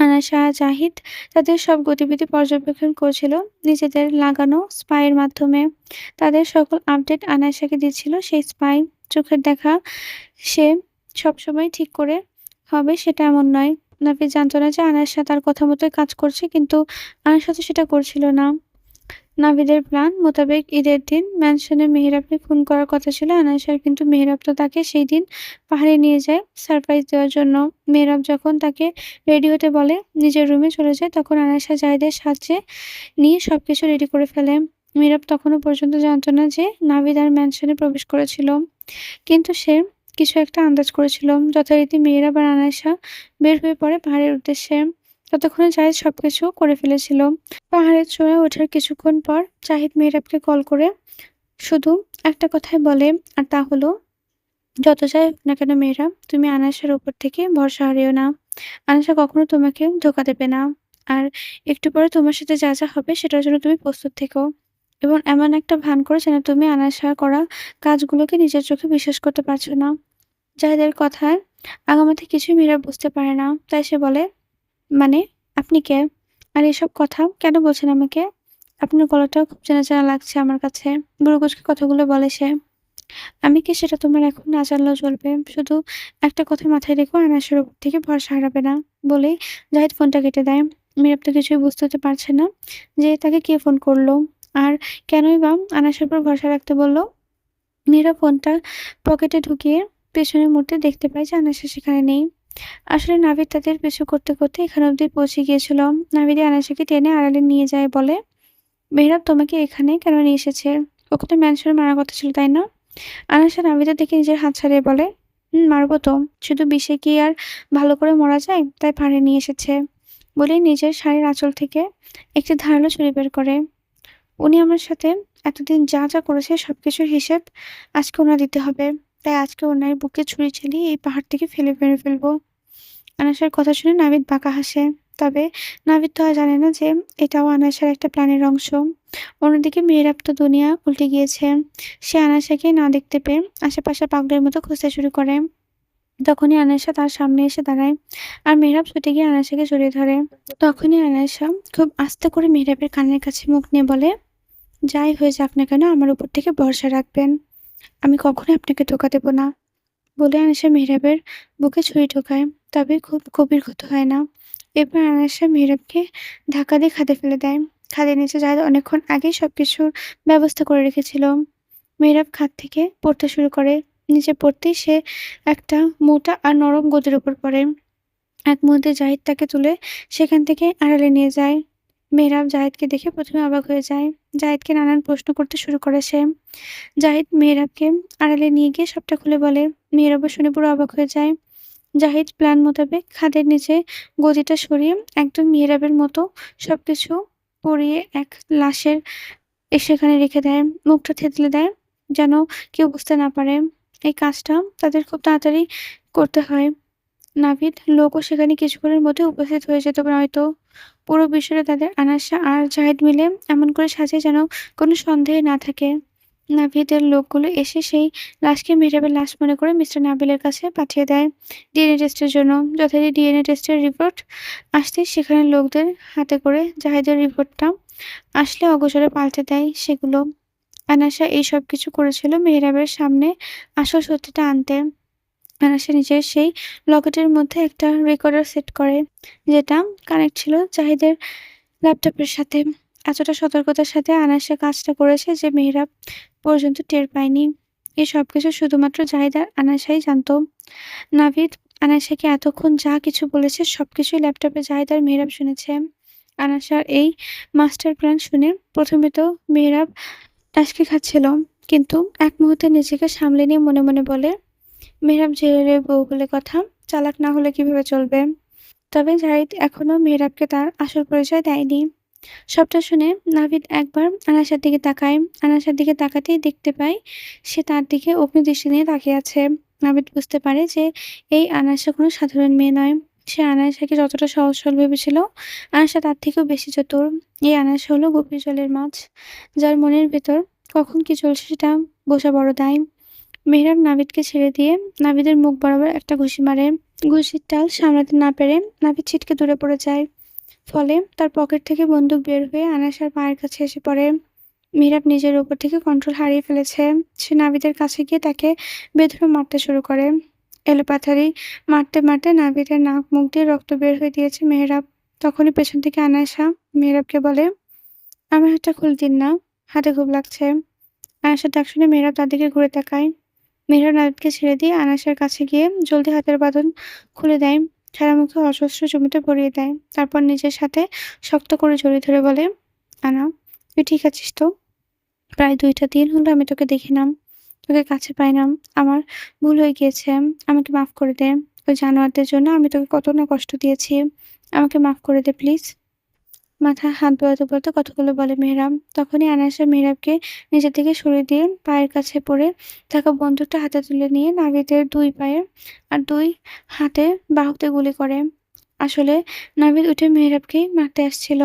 আনায়াসা আর জাহিদ তাদের সব গতিবিধি পর্যবেক্ষণ করছিল নিজেদের লাগানো স্পাইয়ের মাধ্যমে। তাদের সকল আপডেট আনায়াসাকে দিচ্ছিল সেই স্পাই। চোখের দেখা সে সবসময় ঠিক করে হবে সেটা এমন নয়। নাভিদ জানত না যে আনায়াসা তার কথা মতোই কাজ করছে, কিন্তু আনায়াসা তো সেটা করছিল না। নাভিদের প্ল্যান মোতাবেক ঈদের দিন ম্যানশনে মেহেরাবকে খুন করার কথা ছিল আনায়াসার, কিন্তু মেহেরাব তো তাকে সেই দিন পাহাড়ে নিয়ে যায় সারপ্রাইজ দেওয়ার জন্য। মেহেরাব যখন তাকে রেডি হতে বলে নিজের রুমে চলে যায়, তখন আনায়াসা জাহিদের সাহায্যে নিয়ে সবকিছু রেডি করে ফেলে। মেহেরাব তখনও পর্যন্ত জানত না যে নাভিদ আর ম্যানশনে প্রবেশ করেছিল, কিন্তু সে কিছু একটা আন্দাজ করেছিল। যথারীতি মেহেরাব আর আনায়াসা বের হয়ে পড়ে পাহাড়ের উদ্দেশ্যে। ততক্ষণে জাহিদ সবকিছু করে ফেলেছিল। পাহাড়ের চূড়ায় ওঠার কিছুক্ষণ পর জাহিদ মেহেরাবকে কল করে শুধু একটা কথাই বলে, আর তা হলো, যত যাই হোক না কেন মেহেরাব, তুমি আনায়াসার উপর থেকে ভরসা হারিও না। আনায়াসা কখনো তোমাকে ধোঁকা দেবে না। আর একটু পরে তোমার সাথে যা, যা হবে সেটার জন্য তুমি প্রস্তুত থেকো। এবং এমন একটা ভান করো যেন তুমি আনায়াসার করা কাজগুলোকে নিজের চোখে বিশ্বাস করতে পারছো না। জাহিদের কথায় আগামাথা কিছুই মেহেরাব বুঝতে পারে না। তাই সে বলে, মানে আপনি কে? আর এসব কথা কেন বলছেন আমাকে? আপনার গলাটাও খুব চেনা, চেনা লাগছে আমার কাছে। ভ্রু কুঁচকে কথাগুলো বলে সে। আমি কে সেটা তোমার এখন না জানলেও চলবে। শুধু একটা কথা মাথায় রেখো, আনায়াসের উপর থেকে ভরসা হারাবে না। বলেই জাহিদ ফোনটা কেটে দেয়। মেহেরাব তো কিছুই বুঝতে পারছে না যে তাকে কে ফোন করলো। আর কেনই বা আনায়াসের উপর ভরসা রাখতে বলল। মেহেরাব ফোনটা পকেটে ঢুকিয়ে পেছনে মুড়তে দেখতে পায় যে আনায়াসা সেখানে নেই। আসলে নাভিদ তাদের পিছু করতে, করতে এখান অব্দি পৌঁছে গিয়েছিল। নাভিদই আনায়াসাকে টেনে আড়ালে নিয়ে যায়, বলে, মেহেরাব তোমাকে এখানে কেন নিয়ে এসেছে? ওকে তো ম্যানসনে মারার কথা ছিল, তাই না? আনায়াসা নাভিদের দেখে নিজের হাত ছাড়িয়ে বলে, মারবো তো। শুধু বিষে কি আর ভালো করে মরা যায়? তাই পাড়ে নিয়ে এসেছে। বলেই নিজের শাড়ির আঁচল থেকে একটি ধারালো ছুরি বের করে। উনি আমার সাথে এতদিন যা, যা করেছে সবকিছুর হিসেব আজকে ওনার দিতে হবে। তাই আজকে ওনার বুকে ছুরি চালিয়ে এই পাহাড় থেকে ফেলে মেরে ফেলবো। আনায়াসার কথা শুনে নাভিদ বাঁকা হাসে। তবে নাভিদ তো আর জানে না যে এটাও আনায়াসার একটা প্ল্যানের অংশ। অন্যদিকে মেহেরাব তো দুনিয়া উল্টে গিয়েছে। সে আনায়াসাকে না দেখতে পেয়ে আশেপাশে পাগলের মতো খুঁজতে শুরু করে। তখনই আনায়াসা তার সামনে এসে দাঁড়ায়, আর মেহেরাব ছুটে গিয়ে আনায়াসাকে জড়িয়ে ধরে। তখনই আনায়াসা খুব আস্তে করে মেহেরাবের কানের কাছে মুখ নিয়ে বলে, যাই হয়ে যাক না কেন আমার উপর থেকে ভরসা রাখবেন। আমি কখনোই আপনাকে ধোঁকা দেব না। বলে আনায়াসা মেহেরাবের বুকে ছুরি ঢোকায়। তবে খুব গভীর ক্ষত হয় না। এরপর আনায়াসা মেহেরাবকে ধাক্কা দিয়ে খাদে ফেলে দেয়। খাদের নিচে জাহিদ অনেকক্ষণ আগেই সবকিছুর ব্যবস্থা করে রেখেছিল। মেহেরাব খাদ থেকে পড়তে শুরু করে। নিচে পড়তেই সে একটা মোটা আর নরম গদির উপর পড়ে। এক মুহূর্তে জাহিদ তাকে তুলে সেখান থেকে আড়ালে নিয়ে যায়। মেহেরাব জাহিদকে দেখে প্রথমে অবাক হয়ে যায়। জাহিদকে নানান প্রশ্ন করতে শুরু করে সে। জাহিদ মেহেরাবকে আড়ালে নিয়ে গিয়ে সবটা খুলে বলে। মেহেরাবও শুনে পুরো অবাক হয়ে যায়। জাহিদ প্ল্যান মোতাবেক খাদের নিচে গদিটা সরিয়ে একদম মেহেরাবের মতো সবকিছু পরিয়ে এক লাশের সেখানে রেখে দেয়। মুখটা থেতলে দেয় যেন কেউ বুঝতে না পারে। এই কাজটা তাদের খুব তাড়াতাড়ি করতে হয়। নাভিদ লোকও সেখানে কিছুক্ষণের মধ্যে উপস্থিত হয়ে যেত নয়তো। পুরো বিষয়টা তাদের আনাসা আর জাহিদ মিলে এমন করে সাজায় যেন কোনো সন্দেহ না থাকে। নাভিদের লোকগুলো এসে সেই লাশকে মেহরাবের লাশ মনে করে মিস্টার নাবিলের কাছে পাঠিয়ে দেয় ডিএনএ টেস্টের জন্য। যথারীতি ডিএনএ টেস্টের রিপোর্ট আসতেই সেখানে লোকদের হাতে করে জাহিদের রিপোর্টটা আসলে অগোচরে পাল্টে দেয় সেগুলো। আনাসা এই সবকিছু করেছিল মেহরাবের সামনে আসল সত্যিটা আনতে। সে নিজের সেই লকেটের মধ্যে একটা রেকর্ডার সেট করে, যেটা কানেক্ট ছিল জাহিদের ল্যাপটপের সাথে। এতটা সতর্কতার সাথে আনাসা কাজটা করেছে যে মেহরাব পর্যন্ত টের পায়নি। এই সবকিছু শুধুমাত্র জাহিদ আর আনাসাই জানত। নাভিদ আনাসাকে এতক্ষণ যা কিছু বলেছে সবকিছুই ল্যাপটপে জাহিদ আর মেহরাব শুনেছে। আনাসার এই মাস্টার প্ল্যান শুনে প্রথমে তো মেহরাব টাসকি খাচ্ছিল, কিন্তু এক মুহূর্তে নিজেকে সামলে নিয়ে মনে মনে বলে, মেহরাব জেলের বউ বলে কথা, চালাক না হলে কিভাবে চলবে। তবে জাহিদ এখনো মেহরাবকে তার আসল পরিচয় দেয়নি। সবটা শুনে নাভিদ একবার আনাসার দিকে তাকায়। আনাসার দিকে তাকাতেই দেখতে পায় সে তার দিকে অগ্নি দৃষ্টি নিয়ে তাকিয়ে আছে। নাভিদ বুঝতে পারে যে এই আনাসা কোনো সাধারণ মেয়ে নয়। সে আনাসাকে যতটা সহজ সরল ভেবেছিল, আনাসা তার থেকেও বেশি চতুর। এই আনাসা হলো গভীর জলের মাছ, যার মনের ভেতর কখন কি চলছে সেটা বোঝা বড় দায়। মেহরাব নাভিদকে ছেড়ে দিয়ে নাভিদের মুখ বরাবর একটা ঘুষি মারে। ঘুষির টাল সামলাতে না পেরে নাভিদ ছিটকে দূরে পড়ে যায়। ফলে তার পকেট থেকে বন্দুক বের হয়ে আনাসার পায়ের কাছে এসে পড়ে। মেহরাব নিজের উপর থেকে কন্ট্রোল হারিয়ে ফেলেছে। সে নাভিদের কাছে গিয়ে তাকে বেধড়ে মারতে শুরু করে। এলোপাথারি মারতে মারতে নাভিদের নাক মুখ দিয়ে রক্ত বের হয়ে দিয়েছে মেহরাব। তখনই পেছন থেকে আনাসা মেহরাবকে বলে, আমার হাতটা খুলে দিন না, হাতে খুব লাগছে। আনাসার ডাক শুনে মেহরাব তার দিকে ঘুরে তাকায়। মেহরাব নাভিদকে ছেড়ে দিয়ে আনাসের কাছে গিয়ে জলদি হাতের বাঁধন খুলে দেয়। সারা মুখে অজস্র জমিতে ভরিয়ে দেয়। তারপর নিজের সাথে শক্ত করে জড়িয়ে ধরে বলে, আনা, তুই ঠিক আছিস তো? প্রায় ২টা দিন হলো আমি তোকে দেখি না, তোকে কাছে পাই না। আমার ভুল হয়ে গিয়েছে। আমাকে মাফ করে দে। ওই জানোয়ারদের জন্য আমি তোকে কত না কষ্ট দিয়েছি। আমাকে মাফ করে দে প্লিজ। মাথায় হাত বোলাতে বোলাতে কতগুলো বলে মেহরাব। তখনই আনাসা মেহরাবকে নিজের থেকে সরিয়ে দিয়ে পায়ের কাছে পড়ে থাকা বন্দুকটা হাতে তুলে নিয়ে নাভিদের ২ পায়ে আর ২ হাতে বাহুতে গুলি করে। আসলে নাভিদ উঠে মেহরাবকেই মারতে আসছিল।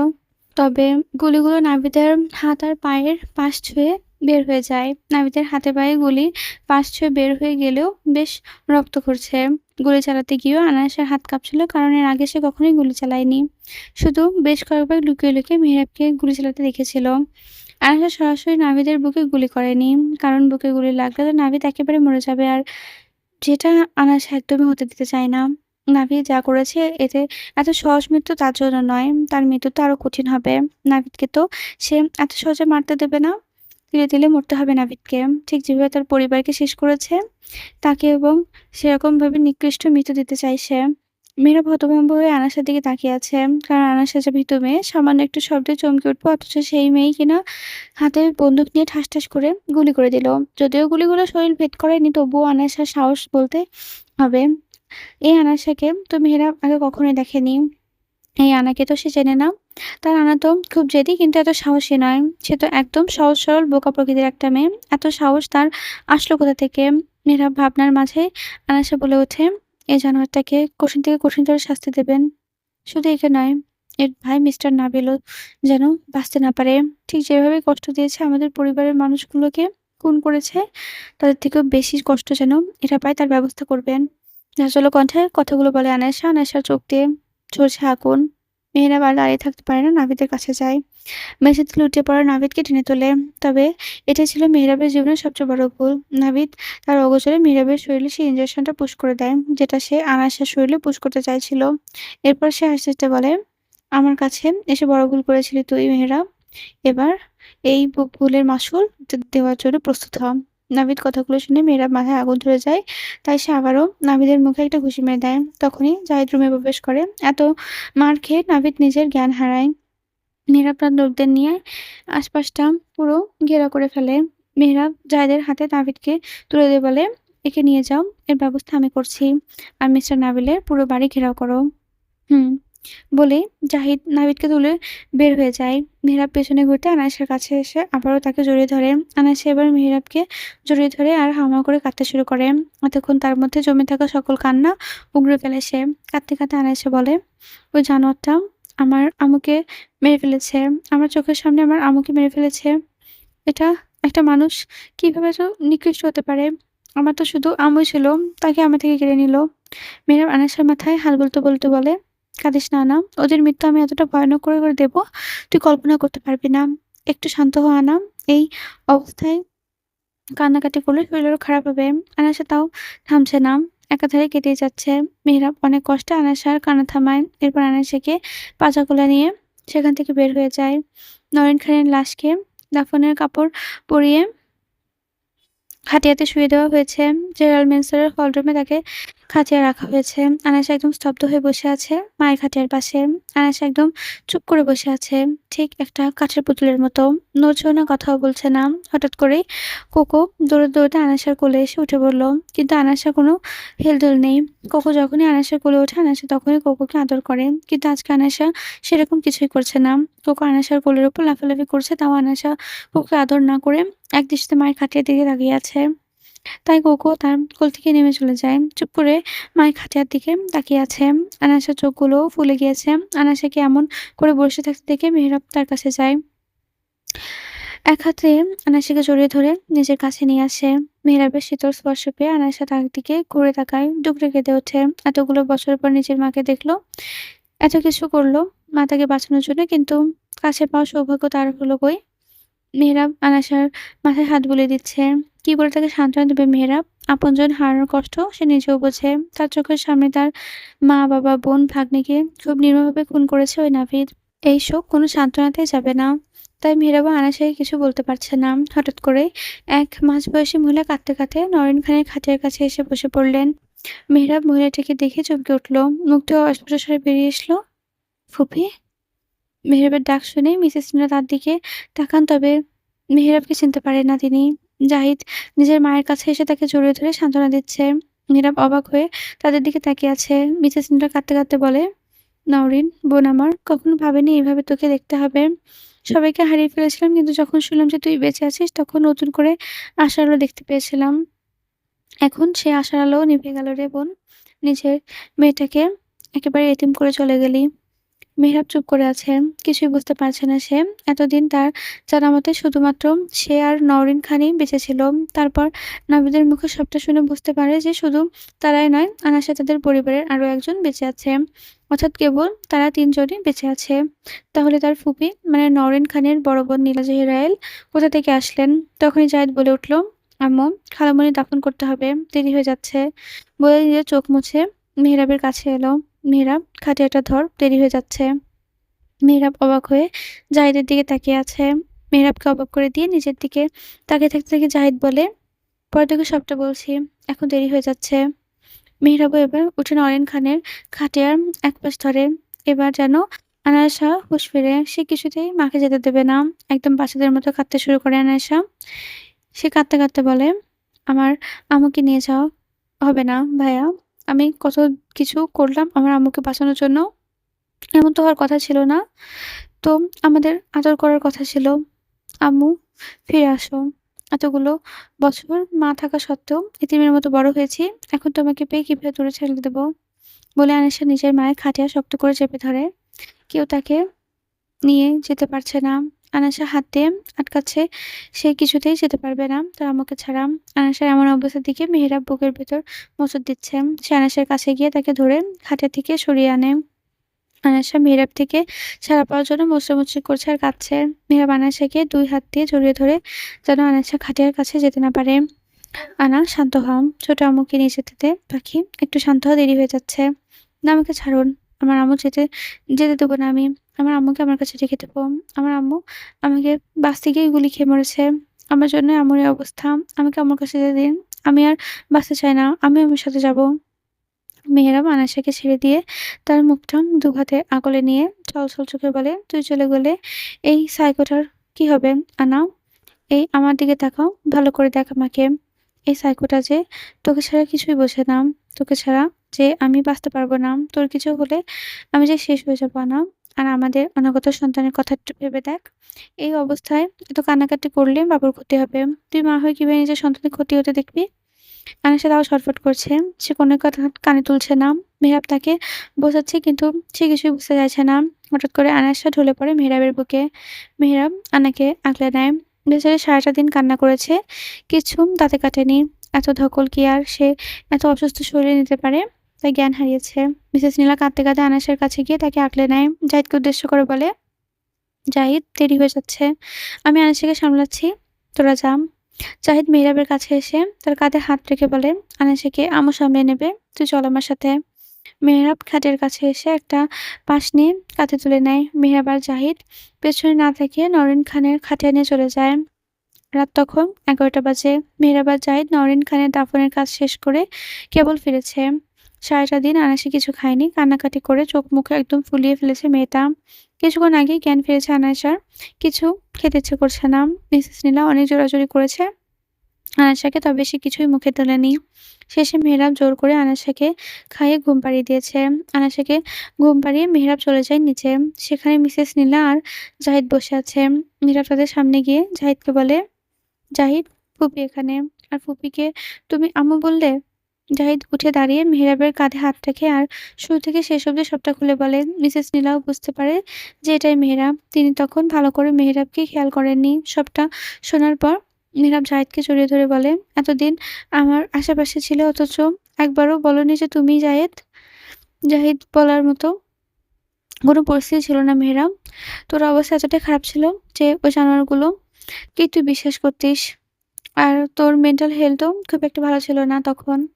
তবে গুলিগুলো নাভিদের হাত আর পায়ের পাশ ছুঁয়ে বের হয়ে যায়। নাভিদের হাতে পায়ে গুলি পাশ ছুঁয়ে বের হয়ে গেলেও বেশ রক্ত পড়ছে। গুলি চালাতে গিয়েও আনায়াসের হাত কাঁপছিল, কারণ এর আগে সে কখনোই গুলি চালায়নি। শুধু বেশ কয়েকবার লুকিয়ে লুকিয়ে মেহেরাবকে গুলি চালাতে দেখেছিল। আনায়াসা সরাসরি নাভিদের বুকে গুলি করেনি, কারণ বুকে গুলি লাগলে তো নাভিদ একেবারে মরে যাবে, আর যেটা আনায়াসা একদমই হতে দিতে চায় না। নাভিদ যা করেছে এতে এত সহজ মৃত্যু তার জন্য নয়, তার মৃত্যু তো আরো কঠিন হবে। নাভিদকে তো সে এত সহজে মারতে দেবে না। তিলে তিলে মরতে হবে নাভিদকে, ঠিক যেভাবে তার পরিবারকে শেষ করেছে তাকে, এবং সেরকমভাবে নিকৃষ্ট মৃত্যু দিতে চায় সে। মেয়েরা হতভম্ব হয়ে আনাসার দিকে তাকিয়ে আছে, কারণ আনাসা যে ভীতু মেয়ে, সামান্য একটু শব্দে চমকে উঠবে, অথচ সেই মেয়েই কিনা হাতে বন্দুক নিয়ে ঠাস ঠাস করে গুলি করে দিল। যদিও গুলিগুলো শরীর ভেদ করেনি, তবুও আনাসার সাহস বলতে হবে। এই আনাসাকে তো মেয়েরা আগে কখনোই দেখেনি। এই আনাকে তো সে চেনে না। তার আনা তো খুব জেদি, কিন্তু এত সাহসী নয়। সে তো একদম সহজ সরল বোকা প্রকৃতির একটা মেয়ে। এত সাহস তার আসলো কোথা থেকে? মেয়েরা ভাবনার মাঝে আনাসা বলে ওঠে, এই জানোয়ারটাকে কঠিন থেকে কঠিনতর শাস্তি দেবেন। শুধু একে নয়, এর ভাই মিস্টার নাবিলও যেন বাঁচতে না পারে। ঠিক যেভাবে কষ্ট দিয়েছে আমাদের পরিবারের মানুষগুলোকে, খুন করেছে, তাদের থেকেও বেশি কষ্ট যেন এরা পায়, তার ব্যবস্থা করবেন। ঝাঁঝালো কণ্ঠে কথাগুলো বলে আনায়াসা। আনায়াসার চোখ দিয়ে ঝরছে আগুন। মেহেরাব আর দাঁড়িয়ে থাকতে পারে না, নাভিদের কাছে যায়। মেঝে থেকে লুটিয়ে পড়া নাভিদকে টেনে তোলে। তবে এটাই ছিল মেহেরাবের জীবনের সবচেয়ে বড় ভুল। নাভিদ তার অগোচরে মেহেরাবের শরীরে সেই ইনজেকশনটা পুশ করে দেয়, যেটা সে আনায়াসের শরীরে পুশ করতে চাইছিল। এরপর সে হাসতে হাসতে বলে, আমার কাছে এসে বড় ভুল করেছিলি তুই মেহেরাব। এবার এই ভুলের মাসুল দেওয়ার জন্য প্রস্তুত হ। নাভিদ কথাগুলো শুনে মেহেরাব মাথায় আগুন ধরে যায়। তাই সে আবারও নাভিদের মুখে একটা ঘুষি মেরে দেয়। তখনই জাহিদ রুমে প্রবেশ করে। এত মার খেয়ে নাভিদ নিজের জ্ঞান হারায়। মেহেরাব তার লোকদের নিয়ে আশপাশটা পুরো ঘেরাও করে ফেলে। মেহেরাব জাহিদের হাতে নাভিদকে তুলে দিয়ে বলে, একে নিয়ে যাও, এর ব্যবস্থা আমি করছি। আর মিস্টার নাবিলের পুরো বাড়ি ঘেরাও করো। হুম। বলে জাহিদ নাবিদকে তুলে বের হয়ে যায়। মেহেরাব পেছনে ঘুরতে আনায়াসের কাছে এসে আবারও তাকে জড়িয়ে ধরে। আনায়াসা এবার মেহেরাবকে জড়িয়ে ধরে আর হাউমাউ করে কাঁদতে শুরু করে। এতক্ষণ তার মধ্যে জমে থাকা সকল কান্না উগরে ফেলে সে। কাঁদতে কাঁদতে আনায়াসা বলে, ওই জানোয়ারটা আমার আম্মুকে মেরে ফেলেছে। আমার চোখের সামনে আমার আম্মুকে মেরে ফেলেছে। এটা একটা মানুষ কিভাবে এত নিকৃষ্ট হতে পারে? আমার তো শুধু আম্মুই ছিল, তাকে আমার থেকে কেড়ে নিল। মেহেরাব আনায়াসের মাথায় হাত বুলোতে বুলোতে বলে, কাঁদিস না আনা। ওদের মৃত্যু আমি এতটা ভয়ানক করে দেব, তুই কল্পনা করতে পারবি না। একটু শান্ত হ আনা। এই অবস্থায় কান্নাকাটি করলে শরীর আরো খারাপ হবে। আনায়াসা তাও থামছে না। একাধারে কেটেই যাচ্ছে। মেহেরাব অনেক কষ্টে আনায়াসার কান্না থামায়। এরপর আনায়াসাকে পাজা কোলে নিয়ে সেখান থেকে বের হয়ে যায়। নরেন খানের লাশকে দাফনের কাপড় পরিয়ে খাটিয়াতে শুইয়ে দেওয়া হয়েছে। জেনারেল মেনসনের হলরুমে তাকে খাটিয়ে রাখা হয়েছে। আনায়াসা একদম স্তব্ধ হয়ে বসে আছে মায়ের খাটিয়ার পাশে। আনায়াসা একদম চুপ করে বসে আছে, ঠিক একটা কাঠের পুতুলের মতো। নড়ছেও না, কথাও বলছে না। হঠাৎ করেই কোকো দৌড়াতে দৌড়াতে আনায়াসার কোলে এসে উঠে পড়ল। কিন্তু আনায়াসার কোনো হেলদোল নেই। কোকো যখনই আনায়াসার কোলে ওঠে আনায়াসা তখনই কোকোকে আদর করে। কিন্তু আজকে আনায়াসা সেরকম কিছুই করছে না। কোকো আনায়াসার কোলের উপর লাফালাফি করছে, তাও আনায়াসা কোকোকে আদর না করে একদৃষ্টিতে মায়ের খাটিয়ার দিকে তাকিয়ে আছে। তাই কোকো তার কোল থেকে নেমে চলে যায়। চুপ করে মায়ের খাটিয়ার দিকে তাকিয়ে আছে। আনায়াসার চোখগুলো ফুলে গিয়েছে। আনায়াসাকে এমন করে বসে থাকতে দেখে মেহেরাব তার কাছে যায়। এক হাতে আনায়াসাকে জড়িয়ে ধরে নিজের কাছে নিয়ে আসে। মেহেরাবের শীতল স্পর্শ পেয়ে আনায়াসা তার দিকে ঘুরে তাকায়, ডুকরে কেঁদে ওঠে। এতগুলো বছর পর নিজের মাকে দেখলো, এত কিছু করলো মা তাকে বাঁচানোর জন্য, কিন্তু কাছে পাওয়ার সৌভাগ্য তার হলো কই? মেহেরাব আনায়াসার মাথায় হাত বুলিয়ে দিচ্ছে। কি বলে তাকে সান্ত্বনা দেবে মেহেরাব? আপনজন হারানোর কষ্ট সে নিজেও বোঝে। তার চোখের সামনে তার মা, বাবা, বোন, ভাগ্নিকে খুব নির্মমভাবে খুন করেছে ওই নাভিদ। এই শোক কোনো সান্ত্বনাতেই যাবে না। তাই মেহেরাবও আনায়াসাকে কিছু বলতে পারছে না। হঠাৎ করে এক মাঝবয়সী মহিলা কাঁদতে কাঁদতে নরেন খানের খাটের কাছে এসে বসে পড়লেন। মেহেরাব মহিলাটিকে দেখে চমকে উঠল। মুখটা অস্পষ্ট স্বরে বেরিয়ে এসলো, ফুপি। মেহেরাবের ডাক শুনে মিসেস মিনা তার দিকে তাকান, তবে মেহেরাবকে চিনতে পারেন না তিনি। জাহিদ নিজের মায়ের কাছে এসে তাকে জড়িয়ে ধরে সান্ত্বনা দিচ্ছে। মেহেরাব অবাক হয়ে তাদের দিকে তাকিয়ে আছে। মিসেস মিনা কাঁদতে কাঁদতে বলে, নওরিন বোন আমার, কখনো ভাবিনি এইভাবে তোকে দেখতে হবে। সবাইকে হারিয়ে ফেলেছিলাম, কিন্তু যখন শুনলাম যে তুই বেঁচে আছিস তখন নতুন করে আশার আলো দেখতে পেয়েছিলাম। এখন সে আশার আলো নিভে গেল রে বোন। নিজের মেয়েটাকে একেবারে এতিম করে চলে গেলি। মেহরাব চুপ করে আছে। কিছুই বুঝতে পারছে না সে। এতদিন তার জানামতে শুধুমাত্র সে আর নওরিন খানই বেঁচে ছিল। তারপর নাবিদের মুখে সবটা শুনে বুঝতে পারে যে শুধু তারাই নয়, আনাসা তাদের পরিবারের আরো একজন বেঁচে আছে। অর্থাৎ কেবল তারা তিনজনই বেঁচে আছে। তাহলে তার ফুপি মানে নওরিন খানের বড় বোন নীলা জহিরাইল কোথা থেকে আসলেন? তখনই জাহিদ বলে উঠল, আম্মু, খালামণি দাফন করতে হবে, দেরি হয়ে যাচ্ছে। বলে নিজের চোখ মুছে মেহরাবের কাছে এলো। মেহরাব, খাটিয়াটা ধর, দেরি হয়ে যাচ্ছে। মেহরাব অবাক হয়ে জাহিদের দিকে তাকিয়ে আছে। মেহরাবকে অবাক করে দিয়ে নিজের দিকে তাকিয়ে থাকতে থেকে জাহিদ বলে, পরে তোকে সবটা বলছি, এখন দেরি হয়ে যাচ্ছে। মেহরাবও এবার উঠে নরেন খানের খাটিয়ার এক পাশ ধরে। এবার যেন আনায়াসা হুঁশ ফিরে। সে কিছুতেই মাকে যেতে দেবে না। একদম বাচ্চাদের মতো কাঁদতে শুরু করে আনায়াসা। সে কাঁদতে কাঁদতে বলে, আমার আম্মুকে নিয়ে যাওয়া হবে না ভাইয়া। আমি কত কিছু করলাম আমার আম্মুকে বাঁচানোর জন্য। এমন তো হওয়ার কথা ছিল না। তো আমাদের আদর করার কথা ছিল। আম্মু, ফিরে আসো। এতগুলো বছর মা থাকা সত্ত্বেও এতিমের মতো বড় হয়েছি। এখন তোমাকে পেয়ে কিভাবে দূরে ঠেলে দেব? বলে আনিশা নিজের মায়ের খাটিয়া শক্ত করে চেপে ধরে। কেউ তাকে নিয়ে যেতে পারছে না। আনাসা হাত দিয়ে আটকাচ্ছে। সে কিছুতেই যেতে পারবে না তার আম্মুকে ছাড়া। আনাসার এমন অবস্থার দিকে মেহেরাব বুকের ভেতর মোচড় দিচ্ছে। সে আনাসের কাছে গিয়ে তাকে ধরে খাটিয়া থেকে সরিয়ে আনে। আনাসা মেহেরাব থেকে ছাড়া পাওয়ার জন্য মোচড়ামুচড়ি করছে আর কাঁদছে। মেহেরাব আনাসাকে ২ হাত দিয়ে জড়িয়ে ধরে যেন আনাসা খাটিয়ার কাছে যেতে না পারে। আনা, শান্ত হও। ছোট আম্মুকে নিয়ে যেতে দে পাখি। একটু শান্ত হও, দেরি হয়ে যাচ্ছে। না, আমাকে ছাড়ুন। আমার আম্মু যেতে যেতে দেবো না আমি। আমার আম্মুকে আমার কাছে রেখে দেবো। আমার আম্মু আমাকে বাঁচতে গিয়ে গুলি খেয়ে মরেছে। আমার জন্যই আম্মুর এই অবস্থা। আমাকে আম্মুর কাছে যেতে দিন। আমি আর বাঁচতে চাই না। আমি আম্মুর সাথে যাবো। মেহেরাব আনাসাকে ছেড়ে দিয়ে তার মুখটা ২ হাতে আগলে নিয়ে ছলছল চোখে বলে, তুই চলে গেলে এই সাইকোটার কি হবে আনা? এই আমার দিকে তাকাও, ভালো করে দেখ আমাকে। এই সাইকোটা যে তোকে ছাড়া কিছুই বোঝে না। তোকে ছাড়া যে আমি বাঁচতে পারবো না। তোর কিছু হলে আমি যে শেষ হয়ে যাবো না। আর আমাদের অনাগত সন্তানের কথা একটু ভেবে দেখ। এই অবস্থায় এত কান্নাকাটি করলে বাবুর ক্ষতি হবে। তুই মা হয়ে কিভাবে নিজের সন্তানের ক্ষতি হতে দেখবি? আনিশা তাও ছটফট করছে। সে কোনো কথা কানে তুলছে না। মেহরাব তাকে বোঝাচ্ছে কিন্তু সে কিছুই বুঝতে চাইছে না। হঠাৎ করে আনায়াসা ঢলে পড়ে মেহরাবের বুকে। মেহরাব আনাকে আগলে নেয়। বেচারি সারাটা দিন কান্না করেছে। কিছু দাঁতে কাটেনি। এত ধকল কি আর সে এত অসুস্থ শরীরে নিতে পারে? তাই জ্ঞান হারিয়েছে। মিসেস নীলা কাঁদতে কাঁদতে আনায়াসের কাছে গিয়ে তাকে আগলে নেয়। জাহিদকে উদ্দেশ্য করে বলে, "জাহিদ, দেরি হয়ে যাচ্ছে। আমি আনিশাকে সামলাচ্ছি। তোরা যা।" জাহিদ মেহরাবের কাছে এসে তার কাঁধে হাত রেখে বলে, "আনিশাকে আম্মু সামলে নেবে। তুই চল আমার সাথে।" মেহরাব খাটের কাছে এসে একটা পাশ নিয়ে কাঁধে তুলে নেয়। মেহরাব আর জাহিদ পেছনে না তাকিয়ে নরেন খানের খাটিয়া নিয়ে চলে যায়। রাত তখন ১১টা বাজে। মেহরাব আর জাহিদ নরেন খানের দাফনের কাজ শেষ করে কেবল ফিরেছে। সারাটা দিন আনাসে কিছু খায়নি। কান্নাকাটি করে চোখ মুখ একদম ফুলিয়ে ফেলেছে মেয়েটা। কিছুক্ষণ আগেই জ্ঞান ফিরেছে আনায়াসার। কিছু খেতে ইচ্ছে করছে না। মিসেস নীলা অনেক জোরাজুরি করেছে আনাশাকে, তবে সে কিছুই মুখে তোলেনি। শেষে মেহরাব জোর করে আনাশাকে খাইয়ে ঘুম পাড়িয়ে দিয়েছে। আনাশাকে ঘুম পাড়িয়ে মেহরাব চলে যায় নিচে। সেখানে মিসেস নীলা আর জাহিদ বসে আছে। মেহরাব তাদের সামনে গিয়ে জাহিদকে বলে, "জাহিদ, ফুপি এখানে। আর ফুপিকে তুমি আম্মু বললে?" জাহিদ উঠে দাঁড়িয়ে মেহরাবের কাঁধে হাত রাখে আর শুরু থেকে শেষ অবধি সবটা খুলে বলে। মিসেস নীলাও বুঝতে পারে যে এটাই মেহরাব। তিনি তখন ভালো করে মেহরাবকে খেয়াল করেননি। সবটা শোনার পর মেহরাব জাহিদকে জড়িয়ে ধরে বলে, "এতদিন আমার আশেপাশে ছিলে অথচ একবারও বলোনি যে তুমিই জাহিদ?" জাহিদ বলার মতো কোনো পরিস্থিতি ছিল না মেহরাব। তোর অবস্থা এতটাই খারাপ ছিল যে ওই জানোয়ারগুলো কে তুই বিশ্বাস করতিস। আর তোর মেন্টাল হেলথও খুব একটা ভালো ছিল না তখন।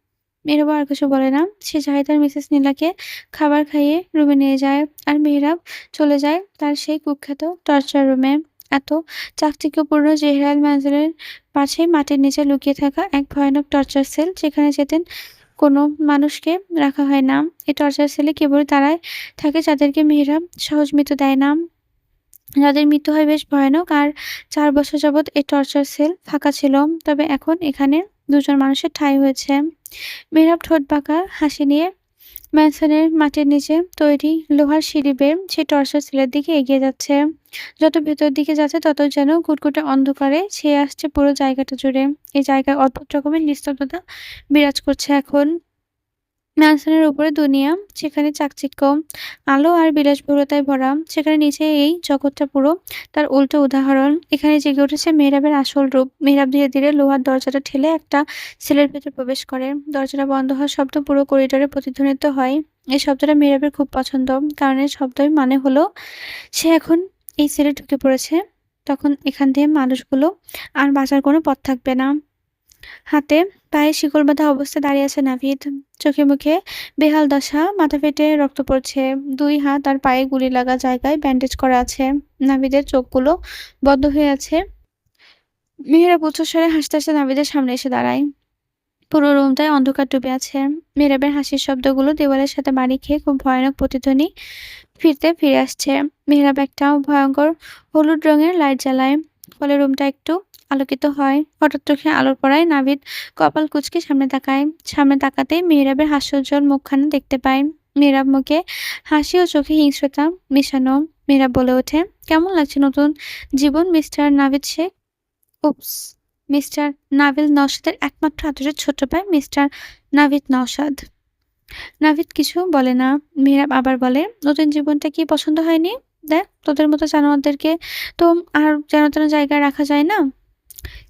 মেহরাব আর কিছু বলে না। সে জাহিদ আর মিসেস নীলাকে খাবার খাইয়ে রুমে নিয়ে যায়। আর মেহরাব চলে যায় তার সেই কুখ্যাত টর্চার রুমে। এত চাকচিক্যপূর্ণ জেহরাল ম্যানসনের পাশেই মাটির নিচে লুকিয়ে থাকা এক ভয়ানক টর্চার সেল, যেখানে যেতেন কোনো মানুষকে রাখা হয় না। এই টর্চার সেলে কেবল তারাই থাকে যাদেরকে মেহরাব সহজ মৃত্যু দেয় না। যাদের মৃত্যু হয় বেশ ভয়ানক। আর ৪ বছর যাবৎ এই টর্চার সেল ফাঁকা ছিল। তবে এখন এখানে ২ জন মানুষের ঠাঁই হয়েছে। মেহরাব ঠোঁট বাঁকা হাসি নিয়ে ম্যানসনের মাটির নিচে তৈরি লোহার সিঁড়ি বেয়ে সেই টর্চার সেলের দিকে এগিয়ে যাচ্ছে। যত ভেতর দিকে যাচ্ছে তত যেন ঘুটঘুটে অন্ধকারে ছেয়ে আসছে পুরো জায়গাটা জুড়ে। এই জায়গায় অদ্ভুত রকমের নিস্তব্ধতা বিরাজ করছে এখন। ম্যানসনের উপরে দুনিয়া, সেখানে চাকচিক্য, আলো আর বিলাসবহুলতায় ভরা। সেখানে নিচে এই জগৎটা পুরো তার উল্টো উদাহরণ। এখানে জেগে উঠেছে মেহরাবের আসল রূপ। মেহরাব ধীরে ধীরে লোহার দরজাটা ঠেলে একটা সেলের ভেতর প্রবেশ করে। দরজাটা বন্ধ হওয়ার শব্দ পুরো করিডোরে প্রতিধ্বনিত হয়। এই শব্দটা মেহরাবের খুব পছন্দ। কারণ এর শব্দই মানে হলো সে এখন এই সেলে ঢুকে পড়েছে। তখন এখান থেকে মানুষগুলো আর বাঁচার কোনো পথ থাকবে না। হাতে পায়ে শিকল বাঁধা অবস্থায় দাঁড়িয়ে আছে নাভিদ। চোখে মুখে বেহাল দশা, মাথা ফেটে রক্ত পড়ছে। ২ হাত আর পায়ে গুলি লাগা জায়গায় ব্যান্ডেজ করা আছে। নাভিদের চোখগুলো বন্ধ হয়ে আছে। মেহেরাব উচ্চস্বরে হাসতে হাসতে নাভিদের সামনে এসে দাঁড়ায়। পুরো রুমটায় অন্ধকার ডুবে আছে। মেহরাবের হাসির শব্দগুলো দেওয়ালের সাথে বাড়ি খেয়ে খুব ভয়ানক প্রতিধ্বনি ফিরে আসছে। মেহরাব একটা ভয়ঙ্কর হলুদ রঙের লাইট জ্বালায়। ফলে রুমটা একটু আলোকিত হয়। হঠাৎ চোখে আলোর পড়ায় নাভিদ কপাল কুঁচকে সামনে তাকায়। সামনে তাকাতেই মেহরাবের হাস্যোজ্জ্বল মুখখানা দেখতে পায়। মেহরাব মুখে হাসি ও চোখে হিংস্রতা মেশানো। মেহরাব বলে ওঠে, "কেমন লাগছে নতুন জীবন মিস্টার নাভিদ শেখ?" উপস! মিস্টার নাভিদ নওশাদের একমাত্র আদরের ছোট ভাই মিস্টার নাভিদ নওশাদ। নাভিদ কিছু বলে না। মেহরাব আবার বলে, "নতুন জীবনটা কি পছন্দ হয়নি? দেখ, তোদের মতো জানোয়ারদেরকে তো আর যেন তেন জায়গায় রাখা যায় না।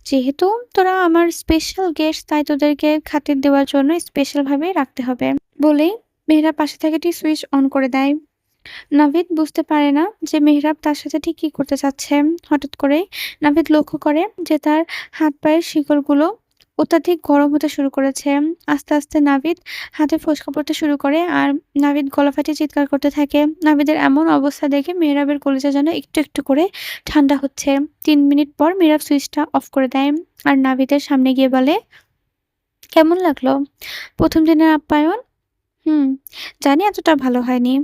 যেহেতু তোরা আমার স্পেশাল গেস্ট, তাই তোদেরকে খাতির দেওয়ার জন্য স্পেশাল ভাবেই রাখতে হবে।" বলেই মেহরাব পাশে থেকে একটি সুইচ অন করে দেয়। নাভিদ বুঝতে পারে না যে মেহরাব তার সাথে ঠিক কী করতে চাচ্ছে। হঠাৎ করেই নাভিদ লক্ষ্য করে যে তার হাত-পায়ের শিকলগুলো অত্যাধিক গরম হতে শুরু করেছে। আস্তে আস্তে নাভিদ হাতে ফোস্কা পড়তে শুরু করে আর নাভিদ গলা ফাটিয়ে চিৎকার করতে থাকে। নাভিদের এমন অবস্থা দেখে মেহরাবের কলিজা যেন একটু একটু করে ঠান্ডা হচ্ছে। ৩ মিনিট পর মেহরাব সুইচটা অফ করে দেয় আর নাভিদের সামনে গিয়ে বলে, "কেমন লাগলো ১ম দিনের আপ্যায়ন?" "হুম, জানি এতটা ভালো হয়নি।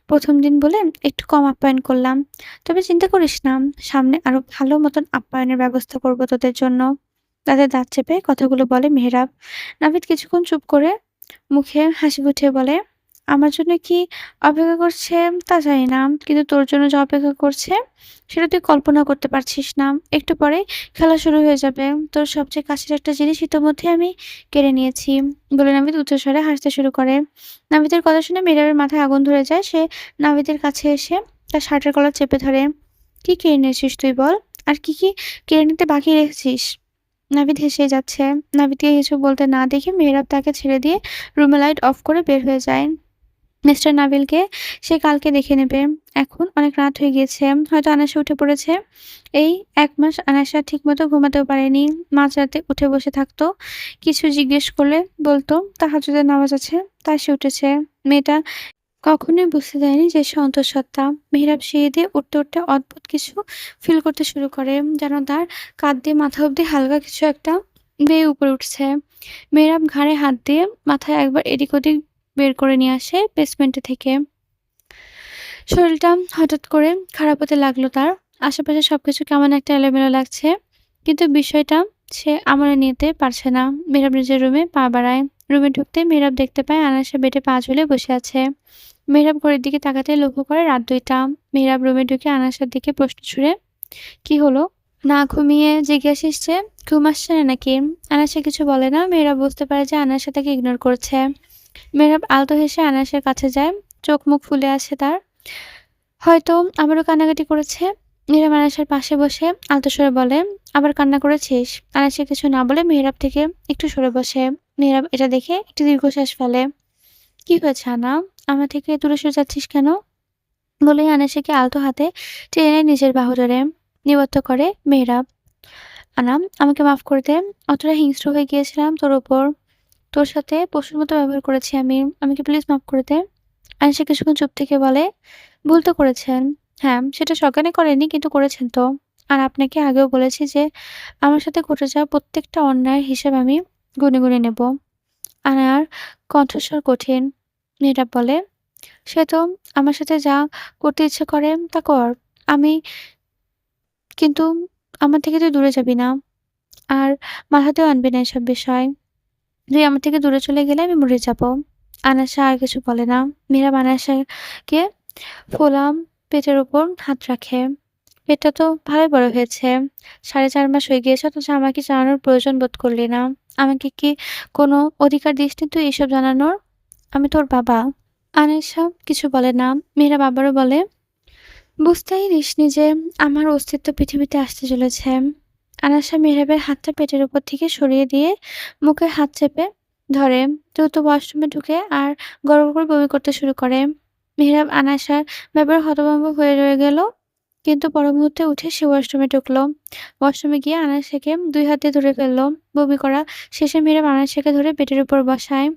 ১ম দিন বলে একটু কম আপ্যায়ন করলাম। তবে চিন্তা করিস না, সামনে আরো ভালো মতন আপ্যায়নের ব্যবস্থা করব তোদের জন্য।" তাদের দাঁত চেপে কথাগুলো বলে মেহেরাব। নাভিদ কিছুক্ষণ চুপ করে মুখে হাসি ফুটিয়ে বলে, "আমার জন্য কি অপেক্ষা করছে তা জানি না। কিন্তু তোর জন্য যে অপেক্ষা করছে সেটা তুই কল্পনাও করতে পারছিস না। একটু পরেই খেলা শুরু হয়ে যাবে। তোর সবচেয়ে কাছের একটা জিনিস ইতোমধ্যে আমি কেড়ে নিয়েছি।" বলে নাভিদ উচ্চস্বরে হাসতে শুরু করে। নাভিদের কথা শুনে মেহেরাবের মাথায় আগুন ধরে যায়। সে নাভিদের কাছে এসে তার শার্টের কলার চেপে ধরে। "কি কেড়ে নিয়েছিস তুই বল? আর কি কেড়ে নিতে বাকি রেখেছিস?" নাভিদ হেসেই যাচ্ছে। নাভিদকে কিছু বলতে না দেখে মেহেরাব তাকে ছেড়ে দিয়ে রুমে লাইট অফ করে বের হয়ে যায়। মিস্টার নাবিলকে সে কালকে দেখে নেবে। এখন অনেক রাত হয়ে গিয়েছে। হয়তো আনাসা উঠে পড়েছে। এই ১ মাস আনাসা ঠিকমতো ঘুমাতেও পারেনি। মাঝরাতে উঠে বসে থাকতো। কিছু জিজ্ঞেস করলে বলতো তাহাজ্জুদের নামাজ আছে, তাই সে উঠেছে। মেয়েটা কখনোই বুঝতে দেয়নি যে সে অন্তঃসত্ত্বা। মেহেরাব সিঁড়ি দিয়ে উঠতে অদ্ভুত কিছু ফিল করতে শুরু করে। যেন তার কাঁধ দিয়ে মাথা অব্দি হালকা কিছু একটা বেয়ে উপরে উঠছে। মেহেরাব ঘাড়ে হাত দিয়ে মাথায় একবার এদিক ওদিক বের করে নিয়ে আসে বেসমেন্টে থেকে। শরীরটা হঠাৎ করে খারাপ হতে লাগলো তার। আশেপাশে সবকিছু কেমন একটা এলোমেলো লাগছে। কিন্তু বিষয়টা সে আমলে নিতে পারছে না। মেহেরাব নিজের রুমে পা বাড়ায়। রুমে ঢুকতেই মেহেরাব দেখতে পায় আনাসা বেডে পা ঝুলিয়ে বসে আছে। মেহেরাব ঘড়ির দিকে তাকাতেই লক্ষ্য করে রাত ২টা। মেহেরাব রুমে ঢুকে আনাসার দিকে প্রশ্ন ছুড়ে, "কি হলো? না ঘুমিয়ে জেগে আসিস যে? ঘুম আসছে না নাকি?" আনাসা কিছু বলে না। মেহেরাব বুঝতে পারে যে আনাসা তাকে ইগনোর করছে। মেহেরাব আলতো হেসে আনাসের কাছে যায়। চোখ মুখ ফুলে আছে তার। হয়তো আবারও কান্নাকাটি করেছে। মেহেরাব আনাসের পাশে বসে আলতো স্বরে বলে, "আবার কান্না করেছিস?" আনাসা কিছু না বলে মেহেরাব থেকে একটু সরে বসে। মেহেরাব এটা দেখে একটি দীর্ঘশ্বাস ফেলে। "কি হয়েছে আনা? আমার থেকে দূরে সরে যাচ্ছিস কেন?" বলেই আনাসিকে আলতো হাতে টেনে নেয় নিজের বাহু ধরে। নিবদ্ধ করে মেহেরাব। "আনা, আমাকে মাফ করে দে। অতটা হিংস্র হয়ে গিয়েছিলাম তোর উপর। তোর সাথে পশুর মতো ব্যবহার করেছি আমি। আমাকে প্লিজ মাফ করে দে।" আয়েশা কিছুক্ষণ চুপ থেকে বলে, "ভুল তো করেছেন। হ্যাঁ, সেটা সজ্ঞানে করেননি কিন্তু করেছেন তো। আর আপনাকে আগেও বলেছি যে আমার সাথে ঘটে যাওয়া প্রত্যেকটা অন্যায়ের হিসেব আমি গুনে, গুনে নেব।" আনার কণ্ঠস্বর কঠিন। নীরব বলে, "সে তো আমার সাথে যা করতে ইচ্ছে করে তা কর। আমি কিন্তু আমার থেকে তুই দূরে যাবি না। আর মাথাতেও আনবি না এসব বিষয়। তুই আমার থেকে দূরে চলে গেলে আমি মরে যাব।" আনাসা আর কিছু বলে না। মীরা আনাসাকে ফোলা পেটের উপর হাত রাখে। "পেটটা তো ভালোই বড় হয়েছে। ৪.৫ মাস হয়ে গিয়েছে অথচ আমাকে জানানোর প্রয়োজন বোধ করলি না। আমাকে কি কোনো অধিকার দিসনি তুই এসব জানানোর? আমি তোর বাবা।" আনিশা কিছু বলে না। মীরা আবারও বলে, "বুঝতেই দিসনি যে আমার অস্তিত্ব পৃথিবীতে আসতে চলেছে।" আনাসা মেহরাবের হাতটা পেটের উপর থেকে সরিয়ে দিয়ে মুখে হাত চেপে ধরে। দ্রুত ওয়াশরুমে ঢুকে আর গড়গড় করে বমি করতে শুরু করে। মেহরাব আনাসার ব্যাপারে হতভম্ব হয়ে রয়ে গেল। কিন্তু পর মুহূর্তে উঠে সে ওয়াশরুমে ঢুকলো। ওয়াশরুমে গিয়ে আনাসাকে ২ হাত দিয়ে ধরে ফেলল। বমি করা শেষে মেহরাব আনাসাকে ধরে পেটের উপর বসায়।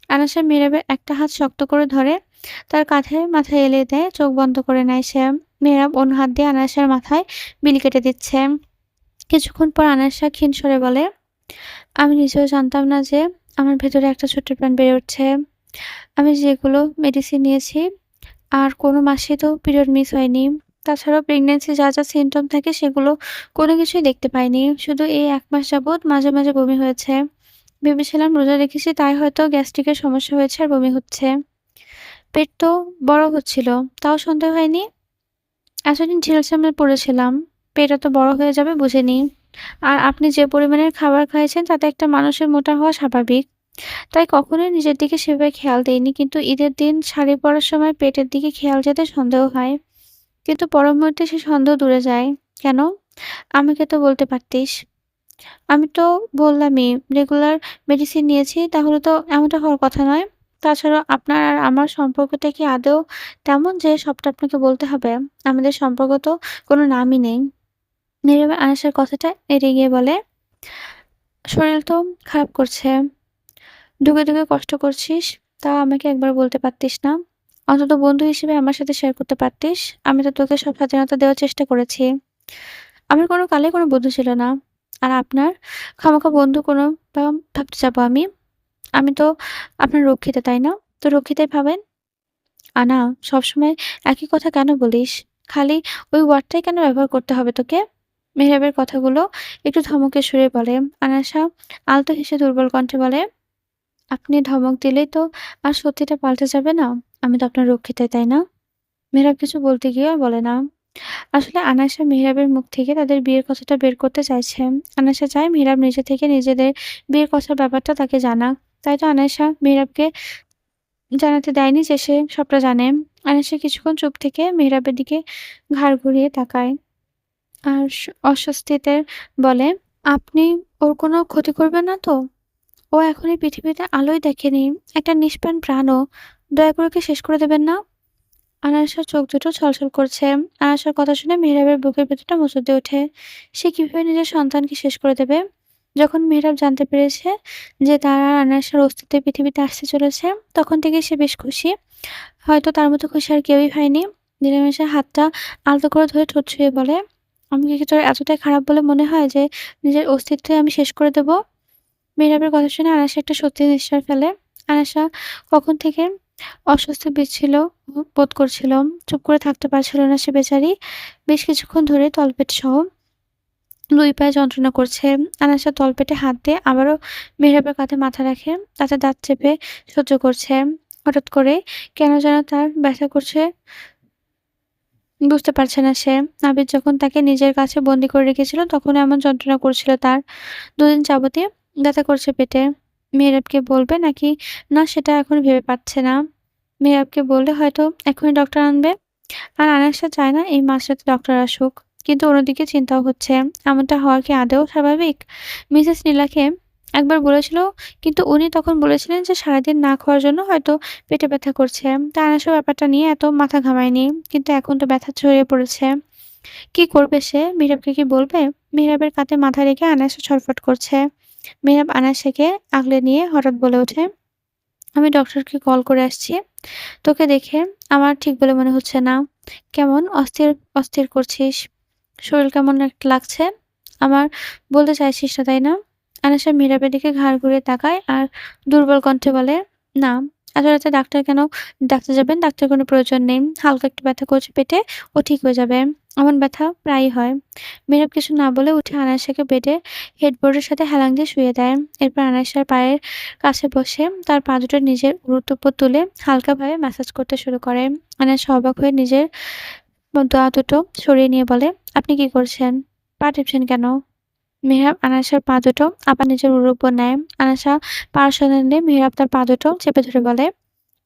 আনাসা মেহরাবের একটা হাত শক্ত করে ধরে তার কাঁধে মাথা এলিয়ে দেয়। চোখ বন্ধ করে নেয় সে। মেহরাব অন্য হাত দিয়ে আনাসার মাথায় বিলি কেটে দিচ্ছে। কিছুক্ষণ পর আনাসা ক্ষীণ স্বরে বলে, "আমি নিজেও জানতাম না যে আমার ভেতরে একটা ছোট্ট প্রাণ বেড়ে উঠছে। আমি যেগুলো মেডিসিন নিয়েছি আর কোনো মাসেই তো পিরিয়ড মিস হয়নি। তাছাড়াও প্রেগন্যান্সির যা সিম্পটম থাকে সেগুলো কোনো কিছুই দেখতে পাইনি। শুধু এই ১ মাস যাবৎ মাঝে, মাঝে বমি হয়েছে। ভেবেছিলাম রোজা রেখেছি তাই হয়তো গ্যাস্ট্রিকের সমস্যা হয়েছে আর বমি হচ্ছে। পেট তো বড় হচ্ছিল, তাও সন্দেহ হয়নি। এতদিন ঝিমে পড়েছিলাম। পেট এত বড় হয়ে যাবে বুঝিনি। আর আপনি যে পরিমাণের খাবার খাইয়েছেন তাতে একটা মানুষের মোটা হওয়া স্বাভাবিক। তাই কখনোই নিজের দিকে সেভাবে খেয়াল দেইনি। কিন্তু ঈদের দিন শাড়ি পরার সময় পেটের দিকে খেয়াল যেতে সন্দেহ হয়। কিন্তু পর মুহূর্তে সে সন্দেহ দূরে যায়। কেন? আমাকে তো বলতে পারতিস। আমি তো বললামই রেগুলার মেডিসিন নিয়েছি, তাহলে তো এমনটা হওয়ার কথা নয়। তাছাড়া আপনার আর আমার সম্পর্কটা কি আদৌ তেমন যে সবটা আপনাকে বলতে হবে? আমাদের সম্পর্ক তো কোনো নামই নেই।" নীরবে আয়েশার কথাটা এড়িয়ে গিয়ে বলে, "শরীর তো খারাপ করছে। ধুকে কষ্ট করছিস। তাও আমাকে একবার বলতে পারতিস না? অন্তত বন্ধু হিসেবে আমার সাথে শেয়ার করতে পারতিস। আমি তো তোকে সব স্বাধীনতা দেওয়ার চেষ্টা করেছি। আমার কোনো কালে কোনো বন্ধু ছিল না। আর আপনার খামোখা বন্ধু কোনো বা ভাবতে যাবো আমি? আমি তো আপনার রক্ষিতা, তাই না? তো রক্ষিতাই ভাবেন। আনা, সবসময় একই কথা কেন বলিস? খালি ওই ওয়ার্ডটাই কেন ব্যবহার করতে হবে তোকে?" মেহরাবের কথাগুলো একটু ধমকের সুরে বলে। আনাশা আলতো হেসে দুর্বল কণ্ঠে বলে, আপনি ধমক দিলেই তো আর সত্যিটা পাল্টে যাবে না। আমি তো আপনার রক্ষিতাই, তাই না? মেহরাব কিছু বলতে গিয়েও বলে না। আসলে আনাশা মেহরাবের মুখ থেকে তাদের বিয়ের কথাটা বের করতে চাইছে। আনাশা চায় মেহরাব নিজে থেকে নিজেদের বিয়ের কথার ব্যাপারটা তাকে জানাক। তাই তো আনাশা মেহরাবকে জানাতে দেয়নি যে সে সবটা জানে। আনাশা কিছুক্ষণ চুপ থেকে মেহরাবের দিকে ঘাড় ঘুরিয়ে তাকায়। আর অস্বস্তিতে বলে, আপনি ওর কোনো ক্ষতি করবেন না তো? ও এখন এই পৃথিবীতে আলোই দেখেনি। একটা নিষ্প্রাণ প্রাণও। দয়া করে ওকে শেষ করে দেবেন না? আনায়াসের চোখ দুটো ছলছল করছে। আনায়াসের কথা শুনে মেহরাবের বুকের ভেতরটা মুচড় দিয়ে ওঠে। সে কিভাবে নিজের সন্তানকে শেষ করে দেবে? যখন মেহরাব জানতে পেরেছে যে তার আর আনায়াসের অস্তিত্ব এই পৃথিবীতে আসতে চলেছে, তখন থেকেই সে বেশ খুশি। হয়তো তার মতো খুশি আর কেউই হয়নি। নিলামেশার হাতটা আলতো করে ধরে ঠোঁট ছুঁয়ে বলে, আমাকে কি তোর এতটাই খারাপ বলে মনে হয় যে নিজের অস্তিত্বই আমি শেষ করে দেব? মেহরাবের কথা শুনে আনায়াসা একটা স্বস্তির নিঃশ্বাস ফেলে। আনায়াসা কখন থেকে অস্বস্তি বোধ করছিল। চুপ করে থাকতে পারছিল না সে বেচারি। বেশ কিছুক্ষণ ধরে তলপেটসহ ২ পায়ে যন্ত্রণা করছে। আনাসা তলপেটে হাত দিয়ে আবারও মেহরাবের কাঁধে মাথা রাখে। তাতে দাঁত চেপে সহ্য করছে। হঠাৎ করে কেন যেন তার ব্যথা করছে বুঝতে পারছে না সে। নাবিদ যখন তাকে নিজের কাছে বন্দী করে রেখেছিল তখনও এমন যন্ত্রণা করছিল তার। ২ দিন যাবতীয় ব্যথা করছে পেটে। মেহেরাবকে বলবে নাকি না সেটা এখন ভেবে পাচ্ছে না। মেহেরাবকে বললে হয়তো এখনই ডক্টর আনবে। আর আনাসা চায় না এই মাঝরাতে ডক্টর আসুক। কিন্তু অন্যদিকে চিন্তাও হচ্ছে, এমনটা হওয়া কি আদৌ স্বাভাবিক? মিসেস নীলাকে একবার বলেছিল, কিন্তু উনি তখন বলেছিলেন যে সারাদিন না খাওয়ার জন্য হয়তো পেটে ব্যথা করছে। তাই আনাসা ব্যাপারটা নিয়ে এত মাথা ঘামায়নি। কিন্তু এখন তো ব্যথা ছড়িয়ে পড়েছে। কি করবে সে? মেহেরাবকে কি বলবে? মেহেরাবের কাঁধে মাথা রেখে আনাসা ছটফট করছে। মেহেরাব আনাসাকে আগলে নিয়ে হঠাৎ বলে ওঠে, আমি ডক্টরকে কল করে আসছি। তোকে দেখে আমার ঠিক বলে মনে হচ্ছে না। কেমন অস্থির, অস্থির করছিস? শরীর কেমন একটা লাগছে? আমার বলতে চাইছিস না, তাই না? আনিশা মীরাবের দিকে ঘাড় ঘুরিয়ে তাকায় আর দুর্বল কণ্ঠে বলে, না। এত রাতে ডাক্তার যাবেন? ডাক্তারের কোনো প্রয়োজন নেই। হালকা একটু ব্যথা করছে পেটে, ও ঠিক হয়ে যাবে। এমন ব্যথা প্রায়ই হয়। মীরাব কিছু না বলে উঠে আনায়াসাকে বেডে হেডবোর্ডের সাথে হেলান দিয়ে শুইয়ে দেয়। এরপর আনায়াসার পায়ের কাছে বসে তার পা দুটো নিজের উরুর উপর তুলে হালকাভাবে ম্যাসাজ করতে শুরু করে। আনায়াসা অবাক হয়ে নিজের পা দুটো সরিয়ে নিয়ে বলে, আপনি কি করছেন? পা টিপছেন কেন? মেহরাব আনায়াসার পা দুটো আবার নিজের উরুর উপর নেয়। আনায়াসা পায়ের সঙ্গে মেহরাব তার পা দুটো চেপে ধরে বলে,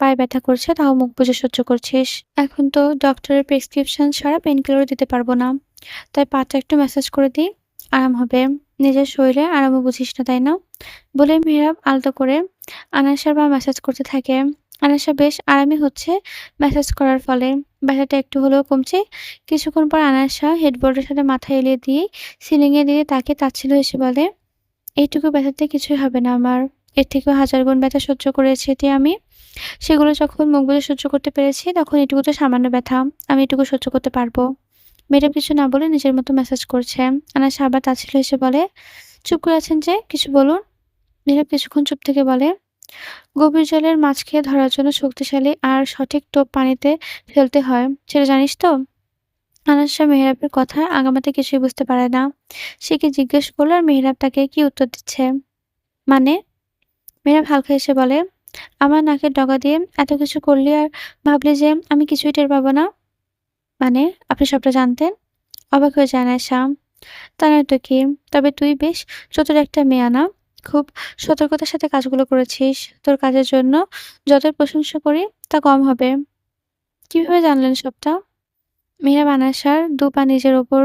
পায়ে ব্যথা করছে তাও মুখ বুজে সহ্য করছিস। এখন তো ডক্টরের প্রেসক্রিপশন ছাড়া পেইনকিলারও দিতে পারবো না। তাই পাটা একটু ম্যাসাজ করে দিই, আরাম হবে। নিজের শরীরে আরামও বুঝিস না, তাই না? বলে মেহরাব আলতো করে আনায়াসার পা ম্যাসাজ করতে থাকে। আনায়াসা বেশ আরামই হচ্ছে ম্যাসাজ করার ফলে। ব্যথাটা একটু হলেও কমছে। কিছুক্ষণ পর আনায়াসা হেডবোর্ডের সাথে মাথা এলিয়ে দিয়ে সিলিংয়ের দিকে তাকিয়ে তাচ্ছিল্য হেসে বলে, এইটুকু ব্যথাতে কিছুই হবে না আমার। এর থেকেও হাজার গুণ ব্যথা সহ্য করেছি এতে আমি। সেগুলো যখন মুখ বুজে সহ্য করতে পেরেছি তখন এটুকু তো সামান্য ব্যথা। আমি এটুকু সহ্য করতে পারবো। মেয়েটা কিছু না বলে নিজের মতো ম্যাসাজ করছে। আনায়াসা আবার তাচ্ছিল্য হেসে বলে, চুপ করে আছেন যে, কিছু বলুন। মেয়েটা কিছুক্ষণ চুপ থেকে বলে, গভীর জলের মাছকে ধরার জন্য শক্তিশালী আর সঠিক টোপ পানিতে ফেলতে হয়। সেটা জানিস তো? আনায়াসা মেহেরাবের কথায় আগামাথা কিছুই বুঝতে পারে না। সে কি জিজ্ঞেস করলো আর মেহেরাব তাকে কি উত্তর দিচ্ছে। মানে? মেহেরাব হালকা হেসে বলে, আমার নাকের ডগা দিয়ে এত কিছু করলি আর ভাবলি যে আমি কিছুই টের পাবো না? মানে, আপনি সবটা জানতেন? অবাক হয়ে যায় আয়েশা। তা নয় তো কি? তবে তুই বেশ চতুর একটা মেয়ে না? খুব সতর্কতার সাথে কাজগুলো করেছিস। তোর কাজের জন্য যতই প্রশংসা করি তা কম হবে। কিভাবে জানলেন সবটা? মেহরাব আয়েশার ২ পা নিজের উপর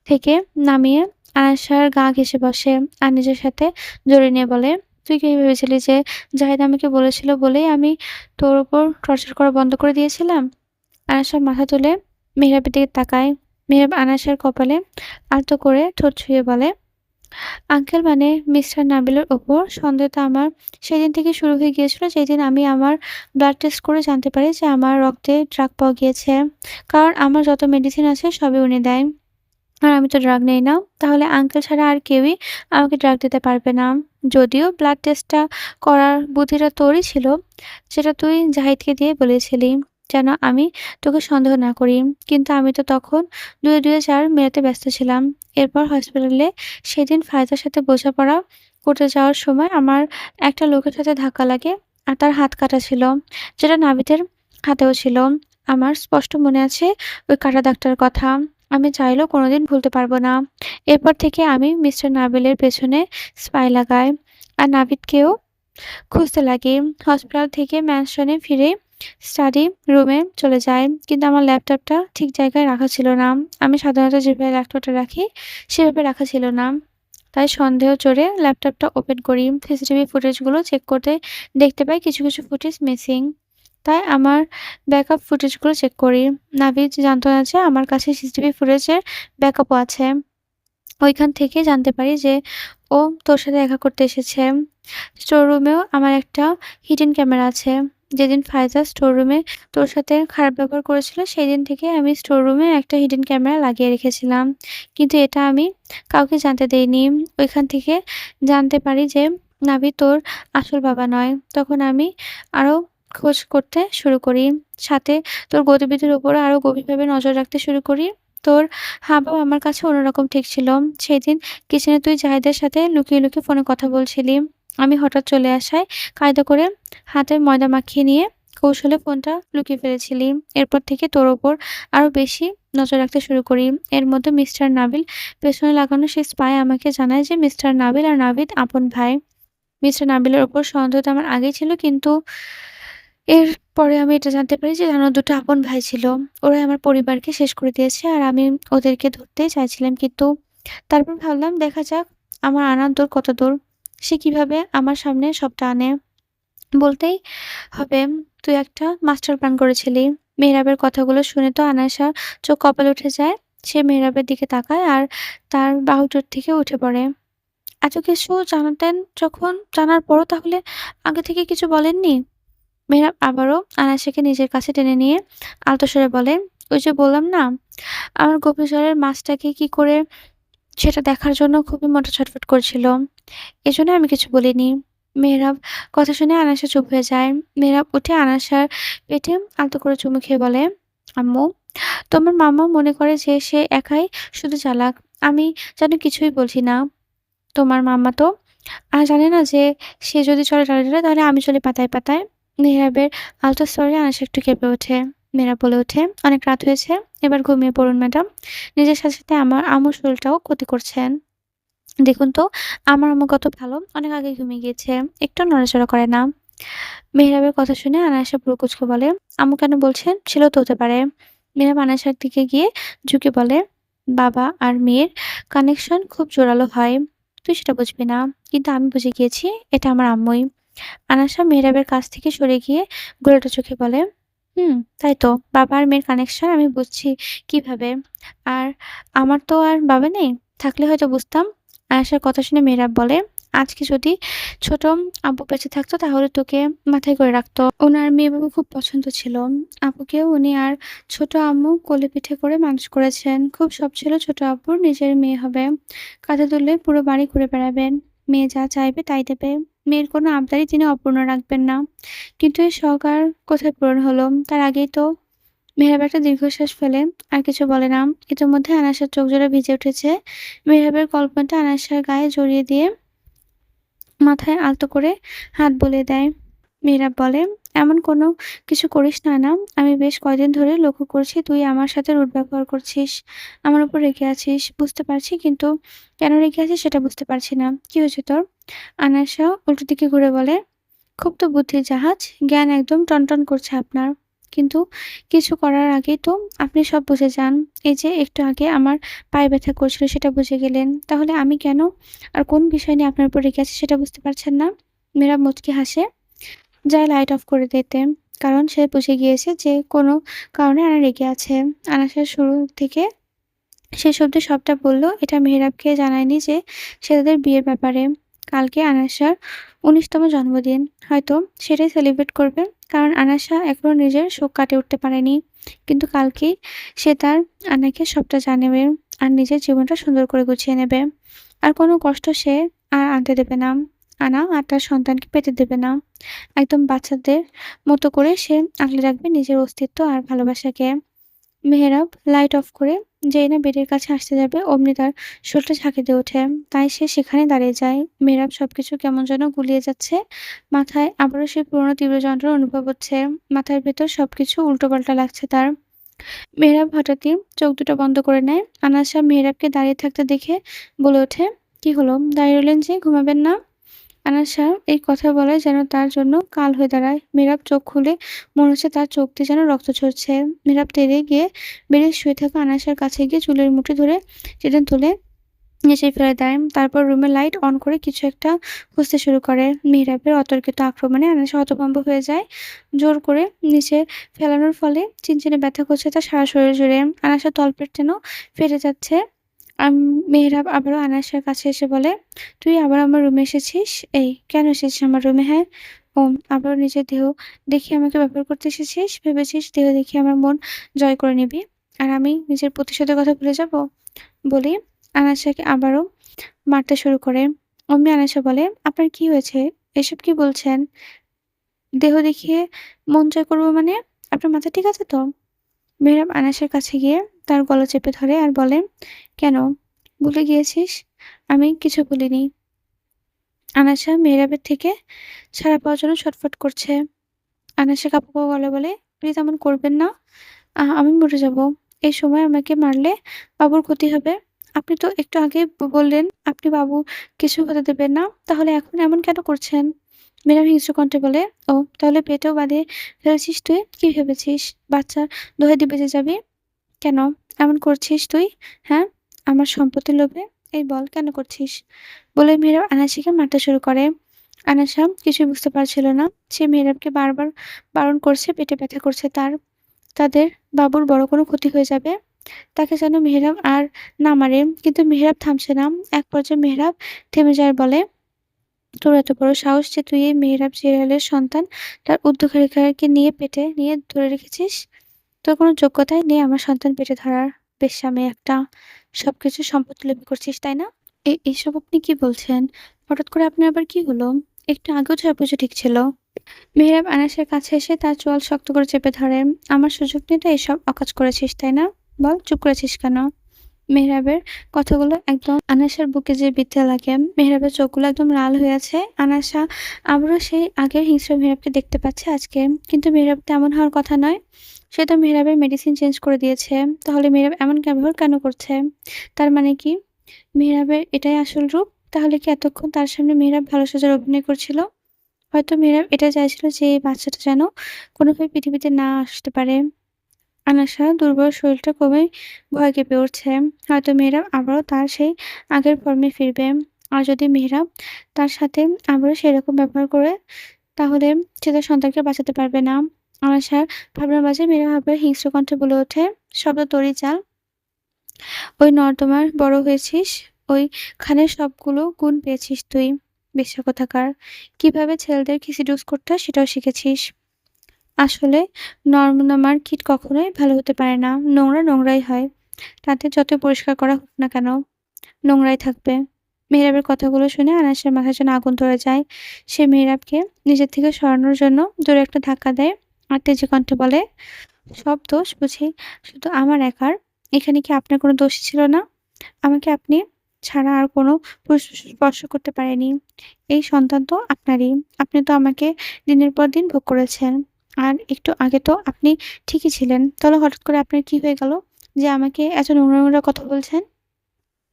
থেকে নামিয়ে আয়েশার গা ঘেঁষে বসে আর নিজের সাথে জড়িয়ে নিয়ে বলে, তুই কি ভেবেছিলি যে জাহিদ আমাকে বলেছিল বলেই আমি তোর উপর টর্চার করা বন্ধ করে দিয়েছিলাম? আয়েশা মাথা তুলে মেহরাবের দিকে তাকায়। মেহরাব আয়েশার কপালে আলতো করে ঠোঁট ছুঁয়ে বলে, আঙ্কেল মানে মিস্টার নাবিলের ওপর সন্দেহ তো আমার সেদিন থেকে শুরু হয়ে গিয়েছিল যেদিন আমি আমার ব্লাড টেস্ট করে জানতে পারি যে আমার রক্তে ড্রাগ পাওয়া গিয়েছে। কারণ আমার যত মেডিসিন আছে সবই উনি দেয়। আর আমি তো ড্রাগ নেই না। তাহলে আঙ্কেল ছাড়া আর কেউই আমাকে ড্রাগ দিতে পারবে না। যদিও ব্লাড টেস্টটা করার বুদ্ধিটা তোরই ছিল, যেটা তুই জাহিদকে দিয়ে বলেছিলি। যেন আমি তোকে সন্দেহ না করি। কিন্তু আমি তো তখন ২-এ ৪ মেলাতে ব্যস্ত ছিলাম। এরপর হসপিটালে সেদিন ফায়েজের সাথে বোঝাপড়া করতে যাওয়ার সময় আমার একটা লোকের সাথে ধাক্কা লাগে আর তার হাত কাটা ছিল, যেটা নাভিদের হাতেও ছিল। আমার স্পষ্ট মনে আছে ওই কাটা দাগটার কথা। আমি চাইলেও কোনোদিন ভুলতে পারব না। এরপর থেকে আমি মিস্টার নাবিলের পেছনে স্পাই লাগাই আর নাভিদকেও খুঁজতে লাগি। হসপিটাল থেকে ম্যানশনে ফিরে স্টাডি রুমে চলে যাই। কিন্তু আমার ল্যাপটপটা ঠিক জায়গায় রাখা ছিল না। আমি সাধারণত যেভাবে ল্যাপটপটা রাখি সেভাবে রাখা ছিল না। তাই সন্দেহ চড়ে ল্যাপটপটা ওপেন করি। সিসিটিভি ফুটেজগুলো চেক করতে দেখতে পাই কিছু ফুটেজ মিসিং। তাই আমার ব্যাকআপ ফুটেজগুলো চেক করি। নাভিদ জানতো না যে আমার কাছে সিসিটিভি ফুটেজের ব্যাকআপও আছে। ওইখান থেকে জানতে পারি যে ও তোর সাথে দেখা করতে এসেছে। স্টোর রুমেও আমার একটা হিডেন ক্যামেরা আছে। যেদিন ফায়জা স্টোর রুমে তোর সাথে খারাপ ব্যবহার করেছিল সেদিন থেকে আমি স্টোর রুমে একটা হিডেন ক্যামেরা লাগিয়ে রেখেছিলাম। কিন্তু এটা আমি কাউকে জানতে দেইনি। ওইখান থেকে জানতে পারি যে নাভিদ তোর আসল বাবা নয়। তখন আমি আরো খোঁজ করতে শুরু করি। সাথে তোর গতিবিধির উপরও আরো গভীরভাবে নজর রাখতে শুরু করি। তোর হাবভাব আমার কাছে অন্যরকম ঠেকছিল। সেদিন কিচেনে তুই জাহিদের সাথে লুকিয়ে ফোনে কথা বলছিলি। আমি হঠাৎ চলে আসায় কায়দা করে হাতে ময়দা মাখিয়ে নিয়ে কৌশলে ফোনটা লুকিয়ে ফেলেছিলি। এরপর থেকে তোর ওপর আরো বেশি নজর রাখতে শুরু করি। এর মধ্যে মিস্টার নাবিল পেছনে লাগানো সেই স্পাই আমাকে জানায় যে মিস্টার নাবিল আর নাভিদ আপন ভাই। মিস্টার নাবিলের ওপর সন্দেহ তো আমার আগেই ছিল, কিন্তু এরপরে আমি এটা জানতে পারি যে যেন ২ টা আপন ভাই ছিল। ওরাই আমার পরিবারকে শেষ করে দিয়েছে আর আমি ওদেরকে ধরতেই চাইছিলাম। কিন্তু তারপর ভাবলাম দেখা যাক আমার আনার দৌড় কত দূর। সে কিভাবে আমার সামনে সবটা আনে। বলতেই হবে তুই একটা মাস্টার প্ল্যান করেছিলি। মেহরাবের কথাগুলো শুনে তো আনায়াসা চোখ কপালে উঠে যায়। সে মেহরাবের দিকে তাকায় আর তার বাহুডোর থেকে উঠে পড়ে। এত কিছু জানাতেন যখন, জানার পরও তাহলে আগে থেকে কিছু বলেননি? মেহরাব আবারও আনায়াসাকে নিজের কাছে টেনে নিয়ে আলতো স্বরে বলে, ওই যে বললাম না, আমার গোপীচরের মাছটাকে কি করে সেটা দেখার জন্য খুবই মনটা ছটফট করছিল। এজন্য আমি কিছু বলিনি। মেহরাব কথা শুনে আনায়াসা চুপ হয়ে যায়। মেহরাব উঠে আনায়াসার পেটে আলতো করে চুমু খেয়ে বলে, আম্মু, তোমার মামা মনে করে যে সে একাই শুধু চালাক। আমি যেন কিছুই বলছি না। তোমার মাম্মা তো জানে না যে সে যদি চলে টানাটানে তাহলে আমি চলি পাতায়। মেহরাবের আলতো স্বরে আনাসা একটু কেঁপে ওঠে। মেহরাব বলে ওঠে, অনেক রাত হয়েছে, এবার ঘুমিয়ে পড়ুন ম্যাডাম। নিজের সাথে আমার আম্মুর শরীরটাও ক্ষতি করছেন। দেখুন তো আমার আম্মু কত ভালো, অনেক আগে ঘুমিয়ে গিয়েছে, একটুও নড়াচড়া করে না। মেহরাবের কথা শুনে আনায়াসা ভ্রু কুঁচকে বলে, আম্মু কেন বলছেন? ছেলেও তো হতে পারে। মেহরাব আনায়াসার দিকে গিয়ে ঝুঁকে বলে, বাবা আর মেয়ের কানেকশন খুব জোরালো হয়। তুই সেটা বুঝবি না, কিন্তু আমি বুঝে গিয়েছি এটা আমার আম্মুই। আনায়াসা মেহরাবের কাছ থেকে সরে গিয়ে গোলাটা চোখে বলে, তাই তো, বাবা আর মেয়ের কানেকশন আমি বুঝছি কিভাবে। আর আমার তো আর বাবা নেই, থাকলে হয়তো বুঝতাম। আয়েশার কথা শুনে মেহরাব বলে, আজকে যদি ছোট আব্বু বেঁচে থাকতো তাহলে তোকে মাথায় করে রাখতো। ওনার মেয়ে-বাবু খুব পছন্দ ছিল। আপুকেও উনি আর ছোট আম্মু কোলে পিঠে করে মানুষ করেছেন। খুব শখ ছিল ছোট আব্বুর নিজের মেয়ে হবে। কাঁধে তুলে পুরো বাড়ি ঘুরে বেড়াবেন। মেয়ে যা চাইবে তাই দেবে। মেয়ের কোনো আবদারই তিনি অপূর্ণ রাখবেন না। কিন্তু এই শখ আর কোথায় পূরণ হলো? তার আগেই তো। মেহরাব একটা দীর্ঘশ্বাস ফেলে আর কিছু বলে না। ইতিমধ্যে আনায়াসের চোখ জোড়া ভিজে উঠেছে। মেহরাবের কল্পনাটা আনায়াসের গায়ে জড়িয়ে দিয়ে মাথায় আলতো করে হাত বুলিয়ে দেয়। মেহরাব বলে, এমন কোনো কিছু করিস না, না। আমি বেশ কয়দিন ধরে লক্ষ্য করছি তুই আমার সাথে রুড ব্যবহার করছিস। আমার উপর রেগে আছিস, বুঝতে পারছি, কিন্তু কেন রেগে আছিস সেটা বুঝতে পারছি না। কি হয়েছে তোর? আনায়াসা উল্টো দিকে ঘুরে বলে, খুব তো বুদ্ধির জাহাজ, জ্ঞান একদম টনটন করছে আপনার। কিন্তু কিছু করার আগেই তো আপনি সব বুঝে যান। এই যে একটু আগে আমার পায়ে ব্যথা করছিল সেটা বুঝে গেলেন। তাহলে আমি কেন আর কোন বিষয় নিয়ে আপনার উপর রেগে আছি সেটা বুঝতে পারছেন না? মীরা মুচকি হাসে, যায় লাইট অফ করে দিতে। কারণ সে বুঝে গিয়েছে যে কোনো কারণে আনা রেগে আছে। আনাসের শুরু থেকে শেষ অবধি সবটা বলল। এটা মেহেরাবকে জানায়নি যে সে তাদের বিয়ের ব্যাপারে। কালকে আনাসার ১৯তম জন্মদিন। হয়তো সেটাই সেলিব্রেট করবে। কারণ আনাসা এখনো নিজের শোক কাটিয়ে উঠতে পারেনি। কিন্তু কালকেই সে তার আন্নাকে সবটা জানাবে আর নিজের জীবনটা সুন্দর করে গুছিয়ে নেবে। আর কোনো কষ্ট সে আর আনতে দেবে না। আনা আর তার সন্তানকে পেতে দেবে না। একদম বাচ্চাদের মতো করে সে আগলে রাখবে নিজের অস্তিত্ব আর ভালোবাসাকে। মেহেরাব লাইট অফ করে যেই না বেডের কাছে আসতে যাবে অমনি তার শরীরটা ঝাঁকি দিয়ে ওঠে। তাই সে সেখানে দাঁড়িয়ে যায়। মেহেরাব সবকিছু কেমন যেন গুলিয়ে যাচ্ছে। মাথায় আবারও সেই পুরোনো তীব্র যন্ত্রণা অনুভব হচ্ছে। মাথার ভেতর সবকিছু উল্টোপাল্টা লাগছে তার। মেহেরাব হঠাৎই চোখ দুটো বন্ধ করে নেয়। আনাস সাহেব মেহেরাবকে দাঁড়িয়ে থাকতে দেখে বলে ওঠে, "কি হলো? দাঁড়িয়ে রইলেন যে, ঘুমাবেন না?" আনাস সাহেব এই কথা বলায় যেন তার জন্য কাল হয়ে দাঁড়ায়। মেহেরাব চোখ খুলে মনে হচ্ছে তার চোখ দিয়ে যেন রক্ত ঝরছে। মেহেরাব তেড়ে গিয়ে বেডে শুয়ে থাকা আনাসের কাছে গিয়ে চুলের মুঠি ধরে টেনে তুলে নিচে ফেলে দেয়। তারপর রুমের লাইট অন করে কিছু একটা খুঁজতে শুরু করে। মেহেরাবের অতর্কিত আক্রমণে আনাস হতভম্ব হয়ে যায়। জোর করে নিচে ফেলানোর ফলে চিনচিনে ব্যথা করছে তার সারা শরীর জুড়ে। আনাসের তলপেট যেন ফেটে যাচ্ছে। আম মেহেরাব আবারও আনাসের কাছে এসে বলে, "তুই আবার আমার রুমে এসেছিস? এই, কেন এসেছিস আমার রুমে, হ্যাঁ? ও আবারও নিজের দেহ দেখিয়ে আমাকে ব্যবহার করতে এসেছিস? ভেবেছিস দেহ দেখিয়ে আমার মন জয় করে নিবি? আর আমি নিজের প্রতিশোধের কথা ভুলে যাব?" বলে আনাসাকে আবারও মারতে শুরু করে। অমনি আনাসা বলে, "আপনার কি হয়েছে? এসব কি বলছেন? দেহ দেখিয়ে মন জয় করব মানে? আপনার মাথা ঠিক আছে তো?" মেহরাব আনাসের কাছে গিয়ে তার গলা চেপে ধরে আর বলে, "কেন? ভুলে গিয়েছিস? আমি কিছু বলিনি।" আনাসা মেহরাবের থেকে ছাড়া পাওয়ার জন্য ছটফট করছে। আনাসা কাঁপা গলায় বলে, "প্লিজ এমন করবেন না। আমি মরে যাব। এই সময় আমাকে মারলে বাবুর ক্ষতি হবে। আপনি তো একটু আগে বললেন আপনি বাবু কিছু হতে দেবেন না। তাহলে এখন এমন কেন করছেন?" মীরা হিংস্র কণ্ঠে বলে, "ও তাহলে পেটেও বাঁধিয়ে ফেলেছিস তুই? কি ভেবেছিস বাচ্চার দোহাই দিয়ে বেঁচে যাবি? কেন এমন করছিস তুই? হ্যাঁ? আমার সম্পত্তির লোভে? এই বল কেন করছিস?" বলে মেহেরাব আনাসিকে মারতে শুরু করে। আনাসা কিছুই বুঝতে পারছিল না। সে মেহেরাবকে বারবার বারণ করছে, পেটে ব্যথা করছে তার। তাদের বাবুর বড় কোনো ক্ষতি হয়ে যাবে। তাকে যেন মেহেরাব আর না মারে। কিন্তু মেহেরাব থামছে না। এক পর্যায়ে মেহেরাব থেমে যায় আর বলে, "তোর এত বড় সাহস যে তুই এই মেহেরাব জিয়ালের সন্তান তার উর্ধ্বরেখাকে নিয়ে পেটে নিয়ে ধরে রেখেছিস? তোর কোনো যোগ্যতাই নেই আমার সন্তান পেটে ধরার। বেশ্যা মেয়ে একটা। সবকিছু সম্পত্তি লোভী করছিস, তাই না?" এসব আপনি কি বলছেন? হঠাৎ করে আপনার আবার কি হলো? একটু আগেও তো সবকিছু ঠিক ছিল। মেহরাব আনাসের কাছে এসে তার চোয়াল শক্ত করে চেপে ধরে। "আমার সুযোগ নিয়ে তো এসব অকাজ করেছিস, তাই না? বল চুপ করেছিস কেন?" মেহরাবের কথাগুলো একদম আনাসার বুকে যেয়ে বিঁধতে লাগে। মেহরাবের চোখগুলো একদম লাল হয়ে আছে। আনাসা আবারও সেই আগের হিংস্র মেহরাবকে দেখতে পাচ্ছে আজকে। কিন্তু মেহরাব তো এমন হওয়ার কথা নয়। সে তো মেহরাবের মেডিসিন চেঞ্জ করে দিয়েছে। তাহলে মেহরাব এমন ব্যবহার কেন করছে? তার মানে কি মেহরাবের এটাই আসল রূপ? তাহলে কি এতক্ষণ তার সামনে মেহরাব ভালো সাজার অভিনয় করছিল? হয়তো মেহরাব এটা চাইছিল যে এই বাচ্চাটা যেন কোনোভাবে পৃথিবীতে না আসতে পারে। আনাশা দুর্বল শরীরটা ক্রমেই ভয়ে কেঁপে উঠছে। হয়তো মেহরাব আবারও তার সেই আগের ফর্মে ফিরবে। আর যদি মেহরাব তার সাথে আবারও সেরকম ব্যবহার করে তাহলে সে তার সন্তানকে বাঁচাতে পারবে না। আনাশার ভাবনার মাঝে মেহরাব আবার হিংস্র কণ্ঠে বলে ওঠে, "শব্দ তোরই চাল। ওই নর্দমার বড় হয়েছিস, ওইখানে সবগুলো গুণ পেয়েছিস তুই। বেশ্যা কোথাকার! কিভাবে ছেলেদের খিসি-ডুস করতে হয় সেটাও শিখেছিস। আসলে নর্দমার কীট কখনোই ভালো হতে পারে না। নোংরা নোংরাই হয়। তাতে যতই পরিষ্কার করা হোক না কেন, নোংরাই থাকবে।" মেহেরাবের কথাগুলো শুনে আনাসের মাথায় যেন আগুন ধরে যায়। সে মেহেরাবকে নিজের থেকে সরানোর জন্য জোরে একটা ধাক্কা দেয় আর তেজে কণ্ঠে বলে, "সব দোষ বুঝি শুধু আমার একার? এখানে কি আপনার কোনো দোষই ছিল না? আমাকে আপনি ছাড়া আর কোনো পুরুষ স্পর্শ করতে পারেনি। এই সন্তান তো আপনারই। আপনি তো আমাকে দিনের পর দিন ভোগ করেছেন। আর একটু আগে তো আপনি ঠিকই ছিলেন। তাহলে হঠাৎ করে আপনার কি হয়ে গেল যে আমাকে এত নোংরা, নোংরা কথা বলছেন?"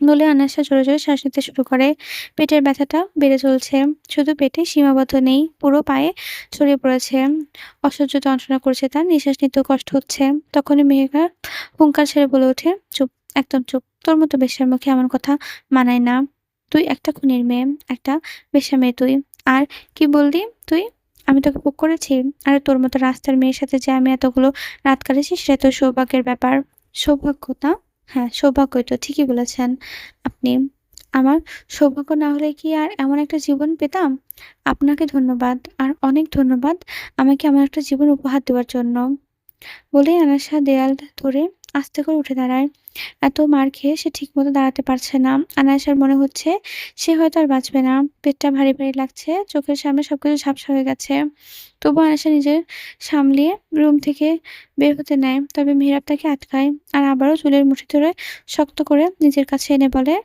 বলে আনাসা জোরে, জোরে শ্বাস নিতে শুরু করে। পেটের ব্যথাটা বেড়ে চলছে। শুধু পেটে সীমাবদ্ধ নেই, পুরো পায়ে ছড়িয়ে পড়েছে। অসহ্য যন্ত্রণা করছে তার, নিঃশ্বাস নিতেও কষ্ট হচ্ছে। তখনই মেহের হুংকার ছেড়ে বলে ওঠে, "চুপ, একদম চুপ। তোর মতো বেশ্যার মুখে এমন কথা মানায় না। তুই একটা খুনির মেয়ে, একটা বেশ্যা মেয়ে তুই। আর কি বললি তুই? আমি তোকে ভোগ করেছি? আরে তোর মতো রাস্তার মেয়ের সাথে যে আমি এতগুলো রাত কাটাচ্ছি সেটা তোর সৌভাগ্যের ব্যাপার।" "সৌভাগ্য না?" "হ্যাঁ, সৌভাগ্যই তো, ঠিকই বলেছেন আপনি। আমার সৌভাগ্য না হলে কি আর এমন একটা জীবন পেতাম? আপনাকে ধন্যবাদ, আর অনেক ধন্যবাদ আমাকে এমন একটা জীবন উপহার দেওয়ার জন্য।" বলেই আনাসা দেয়াল ধরে আস্তে করে উঠে দাঁড়ায়। এত মার খেয়ে সে ঠিকমতো দাঁড়াতে পারছে না। আনায়াসার মনে হচ্ছে সে হয়তো আর বাঁচবে না। পেটটা ভারী, ভারী লাগছে। চোখের সামনে সবকিছু ঝাপসা হয়ে গেছে। তবুও আয়েশা নিজের সামলিয়ে রুম থেকে বের হতে নেয়। তবে মেহেরাব তাকে আটকায়। আর আবারও চুলের মুঠি ধরে শক্ত করে নিজের কাছে এনে বলে,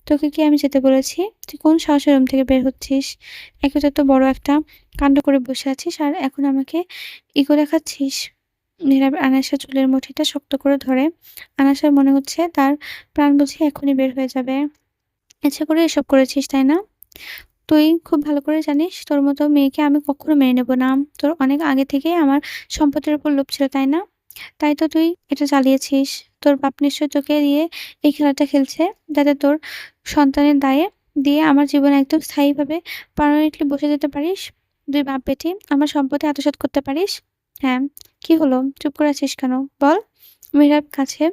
"তোকে কি আমি যেতে বলেছি? তুই কোন সাহসে রুম থেকে বের হচ্ছিস? একে তো এত বড় একটা কাণ্ড করে বসে আছিস আর এখন আমাকে ইগো দেখাচ্ছিস?" মেহেরাব আয়েশার চুলের মুঠিটা শক্ত করে ধরে। আয়েশার মনে হচ্ছে তার প্রাণ বুঝি এখনই বের হয়ে যাবে। "ইচ্ছা করে এসব করেছিস, তাই না? তুই খুব ভালো করে জানিস তোর মতো মেয়েকে আমি কখনো মেনে নেব না। তোর অনেক আগে থেকেই আমার সম্পত্তির উপর লোভ ছিল, তাই না? তাই তো তুই এটা চালিয়েছিস। তোর বাপ নিশ্চয়ই তোকে দিয়ে এই খেলাটা খেলছে, যাতে তোর সন্তানের দায়ে দিয়ে আমার জীবনে একদম স্থায়ীভাবে পার্মানেন্টলি বসে যেতে পারিস। ২ বাপ বেটি আমার সম্পত্তি আত্মসাৎ করতে পারিস। হ্যাঁ, কি হলো? চুপ করে আছিস কেন? বল।" মেহেরাব কাছে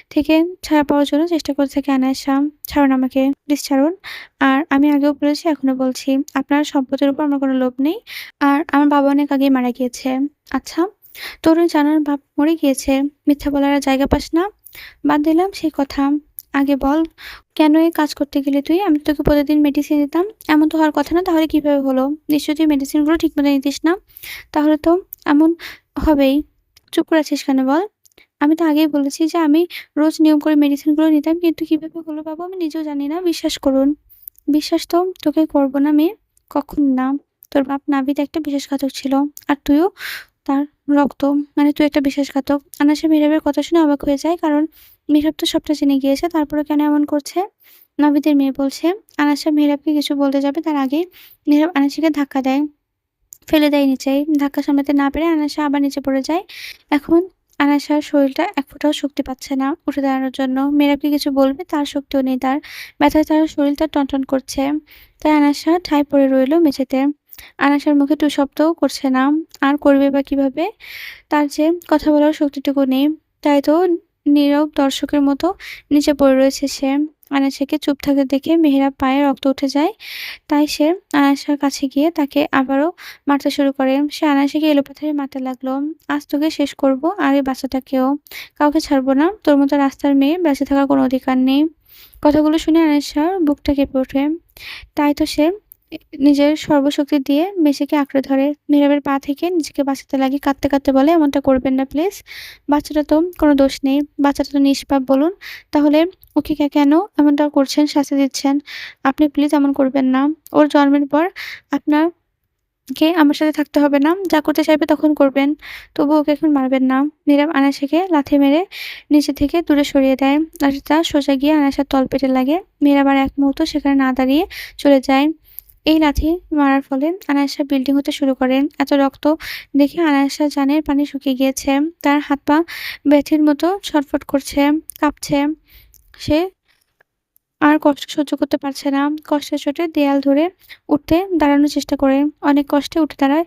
থেকে ছাড়া পাওয়ার জন্য চেষ্টা করতে থাকে আনায়াসা। "ছাড়ুন আমাকে। প্লিজ ছাড়ুন। আর আমি আগেও বলেছি, এখনো বলছি, আপনার সম্পত্তির উপর আমার কোনো লোভ নেই। আর আমার বাবা অনেক আগেই মারা গিয়েছে।" "আচ্ছা, তোর ওই জানার বাপ মরে গিয়েছে। মিথ্যা বলার আর জায়গা পাস না? বাদ দিলাম সেই কথা। আগে বল, কেন এই কাজ করতে গেলি তুই? আমি তো তোকে প্রতিদিন মেডিসিন দিতাম। এমন তো হওয়ার কথা না, তাহলে কিভাবে হলো? নিশ্চয়ই তুই মেডিসিনগুলো ঠিকমতো নিতিস না। তাহলে তো এমন হবেই। চুপ করে আছিস কেন বল?" "আমি তো আগেই বলেছি যে আমি রোজ নিয়ম করে মেডিসিনগুলো নিতাম। কিন্তু কিভাবে হলো বাবু আমি নিজেও জানি না। বিশ্বাস করুন।" "বিশ্বাস তো তোকে করব না মেয়ে। কখনো না। তোর বাপ নাভিদ একটা বিশ্বাসঘাতক ছিল। আর তুইও তার রক্ত। মানে তুই একটা বিশ্বাসঘাতক।" আনাসা মেহরাবের কথা শুনে অবাক হয়ে যায়। কারণ মেহরাব তো সবটা জেনে গিয়েছে। তারপরেও কেন এমন করছে? নাভিদের মেয়ে বলছে। আনাসা মেহরাবকে কিছু বলতে যাবে তার আগেই মেহরাব আনাসিকে ধাক্কা দেয়। ফেলে দেয় নিচেই। ধাক্কা সামলাতে না পেরে আনাসা আবার নিচে পড়ে যায়। এখন আনাসার শরীরটা এক ফোঁটাও শক্তি পাচ্ছে না উঠে দাঁড়ানোর জন্য। মেয়েরাবকে কিছু বলবে তার শক্তিও নেই তার। ব্যথায় তার শরীরটা টনটন করছে। তাই আনাসা ঠায় পড়ে রইল মেঝেতে। আনাসার মুখে টু শব্দও করছে না। আর করবে বা কিভাবে? তার যে কথা বলার শক্তিটুকু নেই। তাই তো নীরব দর্শকের মতো নিচে পড়ে রয়েছে সে। আনাসাকে চুপ থাকতে দেখে মেহেরাব পায়ে রক্ত উঠে যায়। তাই সে আয়েশার কাছে গিয়ে তাকে আবারও মারতে শুরু করে। সে আয়েশাকে এলোপাথারি মারতে লাগলো। "আজ তোকে শেষ করব, আর এই বাচ্চাটাকেও। কাউকে ছাড়ব না। তোর মতো রাস্তার মেয়ে বেঁচে থাকার কোনো অধিকার নেই।" কথাগুলো শুনে আয়েশার বুকটা কেঁপে ওঠে। তাই তো সে নিজের সর্বশক্তি দিয়ে মেঝেকে আঁকড়ে ধরে। নীরবের পা থেকে নিজেকে বাঁচাতে লাগে। কাঁদতে, কাঁদতে বলে, "এমনটা করবেন না প্লিজ। বাচ্চাটার তো কোনো দোষ নেই। বাচ্চাটা তো নিষ্পাপ বলুন। তাহলে ওকে কেন এমনটা করছেন, শাস্তি দিচ্ছেন? আপনি প্লিজ এমন করবেন না। ওর জন্মের পর আপনাকে আমার সাথে থাকতে হবে না। যা করতে চাইবে তখন করবেন। তবুও ওকে এখন মারবেন না।" নীরব আনাশাকে লাথি মেরে নিচে থেকে দূরে সরিয়ে দেয়। লাঠিটা সোজা গিয়ে আনাশার তলপেটে লাগে। নীরব আর এক মুহূর্ত সেখানে না দাঁড়িয়ে চলে যায়। এই লাথি মারার ফলে আনায়াসা বিল্ডিং হতে শুরু করে। এত রক্ত দেখে আনায়াসার জানের পানি শুকিয়ে গিয়েছে। তার হাত-পা ব্যথির মতো ছটফট করছে, কাঁপছে। সে আর কষ্ট সহ্য করতে পারছে না। কষ্টের চোটে দেয়াল ধরে উঠতে দাঁড়ানোর চেষ্টা করে। অনেক কষ্টে উঠে দাঁড়ায়।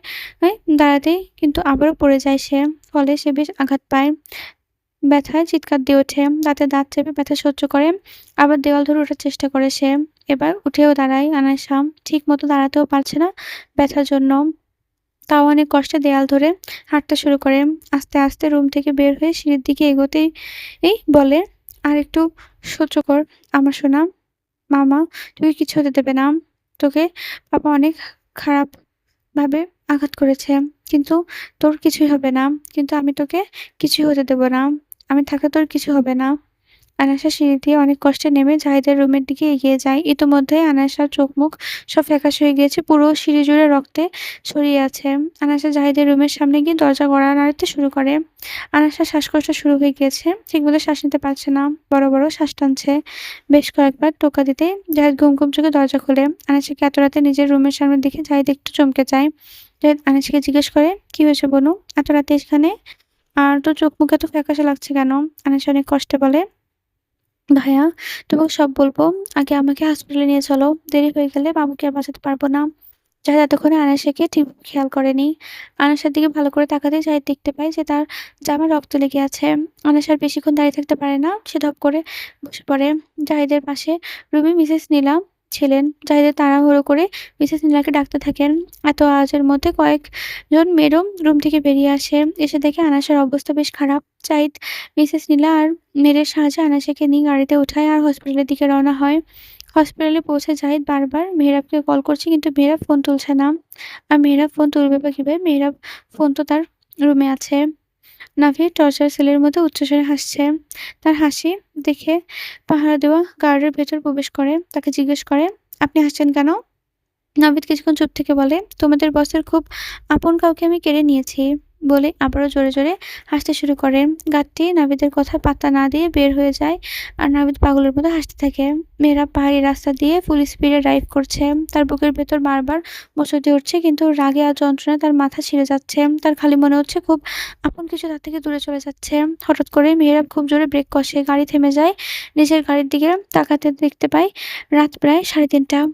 দাঁড়াতেই কিন্তু আবারও পড়ে যায় সে। ফলে সে বেশ আঘাত পায়। ব্যথায় চিৎকার দিয়ে ওঠে। দাঁতে দাঁত চেপে ব্যথা সহ্য করে। আবার দেওয়াল ধরে ওঠার চেষ্টা করে সে। এবার উঠেও দাঁড়ায় আনায়াসা। ঠিকমতো দাঁড়াতেও পারছে না ব্যথার জন্য। তাও অনেক কষ্টে দেয়াল ধরে হাঁটতে শুরু করে। আস্তে, আস্তে রুম থেকে বের হয়ে সিঁড়ির দিকে এগোতেই বলে, "আরেকটু সহ্য কর আমার সোনা। মামা তোকে কিছু হতে দেবে না। তোকে পাপা অনেক খারাপভাবে আঘাত করেছে। কিন্তু তোর কিছুই হবে না। কিন্তু আমি তোকে কিছুই হতে দেব না। আমি থাকলে তোর কিছু হবে না।" আনায়াসা সিঁড়ি দিয়ে অনেক কষ্টে নেমে জাহিদের রুমের দিকে এগিয়ে যায়। ইতোমধ্যেই আনায়াসার চোখ-মুখ সব ফ্যাকাশে হয়ে গিয়েছে। পুরো সিঁড়ি জুড়ে রক্তে ছড়িয়ে আছে। আনায়াসা জাহিদের রুমের সামনে গিয়ে দরজা নাড়তে শুরু করে। আনায়াসার শ্বাসকষ্ট শুরু হয়ে গিয়েছে। ঠিকমতো শ্বাস নিতে পারছে না। বড়, বড় শ্বাস টানছে। বেশ কয়েকবার টোকা দিতেই জাহিদ ঘুম, ঘুম চোখে দরজা খোলে। আনায়াসাকে এত রাতে নিজের রুমের সামনে দেখে জাহিদ একটু চমকে যায়। জাহিদ আনায়াসাকে জিজ্ঞেস করে, "কি হয়েছে বোনু? এত রাতে এখানে? আর তোর চোখ-মুখ এত ফ্যাকাশে লাগছে কেন?" আনায়াসা অনেক কষ্টে বলে, "ভাইয়া, তোমাকে সব বলব। আগে আমাকে হসপিটালে নিয়ে চলো। দেরি হয়ে গেলে বাবুকে আর বাঁচাতে পারব না।" জাহিদ এতক্ষণে আনায়াসাকে ঠিক খেয়াল করেনি। আনায়াসার দিকে ভালো করে তাকাতেই জাহিদ দেখতে পায় যে তার জামায় রক্ত লেগে আছে। আনায়াসা আর বেশিক্ষণ দাঁড়িয়ে থাকতে পারে না। সে ধপ করে বসে পড়ে। জাহিদের পাশে রুমে মিসেস নীলা ছিলেন। জাহিদ তাড়াহুড়ো করে মিসেস নীলাকে ডাকতে থাকেন। এত আওয়াজের মধ্যে কয়েকজন মেয়েরও রুম থেকে বেরিয়ে আসে। এসে দেখে আনাসের অবস্থা বেশ খারাপ। জাহিদ মিসেস নীলা আর মেয়েদের সাহায্যে আনাসকে নিয়ে গাড়িতে উঠায় আর হসপিটালের দিকে রওনা হয়। হসপিটালে পৌঁছে জাহিদ বারবার মেহরাবকে কল করছে, কিন্তু মেহরাব ফোন তুলছে না। আর মেহরাব ফোন তুলবে বা কিভাবে? মেহরাব ফোন তো তার রুমে আছে। নাভির টর্চার সেলের মধ্যে উচ্চস্বরে হাসছে। তার হাসি দেখে পাহারা দেওয়া গার্ডের ভেতর প্রবেশ করে। তাকে জিজ্ঞেস করে, আপনি হাসছেন কেন? নাভিদ কিছুক্ষণ চুপ থেকে বলে, তোমাদের বসের খুব আপন কাউকে আমি কেড়ে নিয়েছি, বলে আবারও জোরে জোরে হাসতে শুরু করে। গার্ডটি নাভিদের কথা পাত্তা না দিয়ে বের হয়ে যায় আর নাভিদ পাগলের মতো হাসতে থাকে। মেয়েরা পাহাড়ি রাস্তা দিয়ে ফুল স্পিডে ড্রাইভ করছে। তার বুকের ভেতর বারবার মোচড় দিয়ে উঠছে, কিন্তু রাগে আর যন্ত্রণায় তার মাথা ছিঁড়ে যাচ্ছে। তার খালি মনে হচ্ছে খুব আপন কিছু তার থেকে দূরে চলে যাচ্ছে। হঠাৎ করে মেয়েরা খুব জোরে ব্রেক কষে। গাড়ি থেমে যায়। নিজের গাড়ির দিকে তাকাতে দেখতে পায় রাত প্রায় 3:30।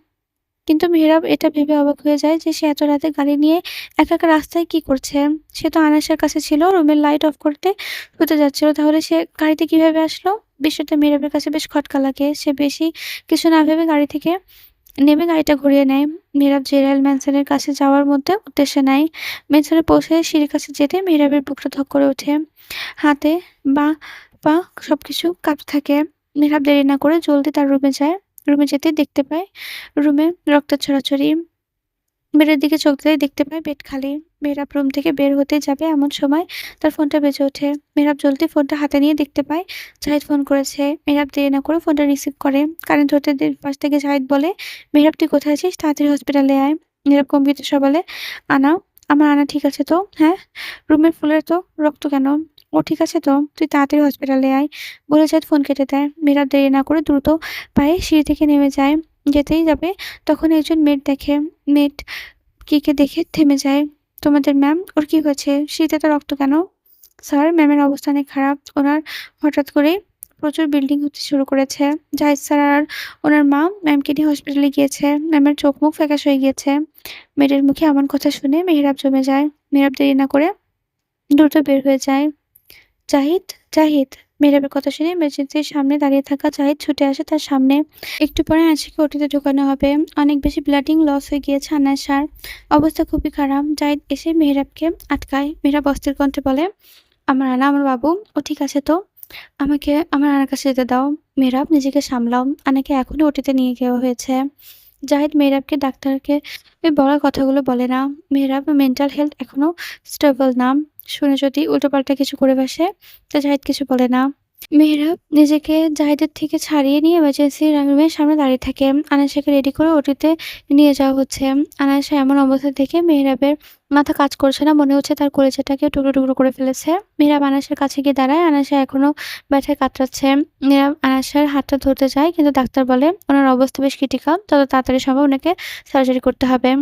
কিন্তু মেহরাব এটা ভেবে অবাক হয়ে যায় যে সে এত রাতে গাড়ি নিয়ে একা একা রাস্তায় কি করছে। সে তো আনাসের কাছে ছিল, রুমের লাইট অফ করতে শুতে যাচ্ছিল, তাহলে সে গাড়িতে কিভাবে আসলো? বিষয়টা মেহরাবের কাছে বেশ খটকা লাগে। সে বেশি কিছু না ভেবে গাড়ি থেকে নেমে গাড়িটা ঘুরিয়ে নেয়। মেহরাব জেরাল ম্যানসনের কাছে যাওয়ার মধ্যে উদ্দেশ্যে নেয়। ম্যানসনে পৌঁছে সিঁড়ির কাছে যেতে মেহরাবের বুকটা ধক করে ওঠে। হাতে বা পা সবকিছু কাঁপতে থাকে। মেহরাব দেরি না করে জলদি তার রুমে যায়। রুমে যেতে দেখতে পায় রুমে রক্তের ছড়াছড়ি। বেডের দিকে চোখ দিতেই দেখতে পায় বেড খালি। মেহরাব রুম থেকে বের হতে যাবে এমন সময় তার ফোনটা বেজে ওঠে। মেহরাব জলদি ফোনটা হাতে নিয়ে দেখতে পায় জাহিদ ফোন করেছে। মেহরাব দেরি না করে ফোনটা রিসিভ করে। কানে ধরতে পাশ থেকে জাহিদ বলে, মেহরাব তুই কোথায় আছিস? তাড়াতাড়ি হসপিটালে আয়। মেহরাব গম্ভীর স্বরে বলে, আনা? আমার আনা ঠিক আছে তো? হ্যাঁ। রুমের ফুলের তো রক্ত কেন? ও ঠিক আছে তো? তুই তাড়াতাড়ি হসপিটালে আয়, বলে জাহিদ ফোন কেটে দেয়। মেহরাব দেরি না করে দ্রুত পায়ে সিঁড়ি থেকে নেমে যায়। যেতেই যাবে তখন একজন মেড দেখে। মেড কিকে দেখে থেমে যায়। তোমাদের ম্যাম, ওর কি হয়েছে? শীতে তো রক্ত কেন? স্যার, ম্যামের অবস্থা অনেক খারাপ। ওনার হঠাৎ করেই প্রচুর ব্লিডিং হতে শুরু করেছে। জাহিদ স্যার আর ওনার মা ম্যামকে নিয়ে হসপিটালে গিয়েছে। ম্যামের চোখ মুখ ফ্যাকাশ হয়ে গিয়েছে। মেয়েদের মুখে এমন কথা শুনে মেহেরাব জমে যায়। মেহেরাব দেরি না করে দ্রুত বের হয়ে যায়। জাহিদ, জাহিদ! মেহরাবের কথা শুনে এমার্জেন্সির সামনে দাঁড়িয়ে থাকা জাহিদ ছুটে আসে তার সামনে। একটু পরে আয়েশাকে ওটিতে ঢোকানো হবে। অনেক বেশি ব্লিডিং লস হয়ে গিয়েছে আয়েশার। অবস্থা খুবই খারাপ। জাহিদ এসে মেহরাবকে আটকায়। মেহরাব অস্থির কণ্ঠে বলে, আমার আনা, আমার বাবু, ও ঠিক আছে তো? আমাকে আমার আনার কাছে যেতে দাও। মেহরাব, নিজেকে সামলাও। আনাকে এখনই ওটিতে নিয়ে যাওয়া হয়েছে। জাহিদ মেহরাবকে ডাক্তারকে বলা কথাগুলো বলে না। মেহরাব মেন্টাল হেলথ এখনো স্টেবল না। শুনে যদি উল্টোপাল্টা কিছু করে বসে, তো জাহিদ কিছু বলে না। মেহরাব নিজেকে জাহিদের থেকে ছাড়িয়ে নিয়ে এমার্জেন্সি রুমের সামনে দাঁড়িয়ে থাকে। আনায়াসাকে রেডি করে ওটিতে নিয়ে যাওয়া হচ্ছে। আনায়াসা এমন অবস্থা দেখে মেহরাবের মাথা কাজ করছে না। মনে হচ্ছে তার কলিজাটাকে টুকরো টুকরো করে ফেলেছে। মেহরাব আনায়াসার কাছে গিয়ে দাঁড়ায়। আনায়াসা এখনো ব্যথায় কাতরাচ্ছে। মেহরাব আনায়াসার হাতটা ধরতে যায়, কিন্তু ডাক্তার বলে ওনার অবস্থা বেশ ক্রিটিক্যাল, তত তাড়াতাড়ি সম্ভব ওনাকে সার্জারি করতে হবে।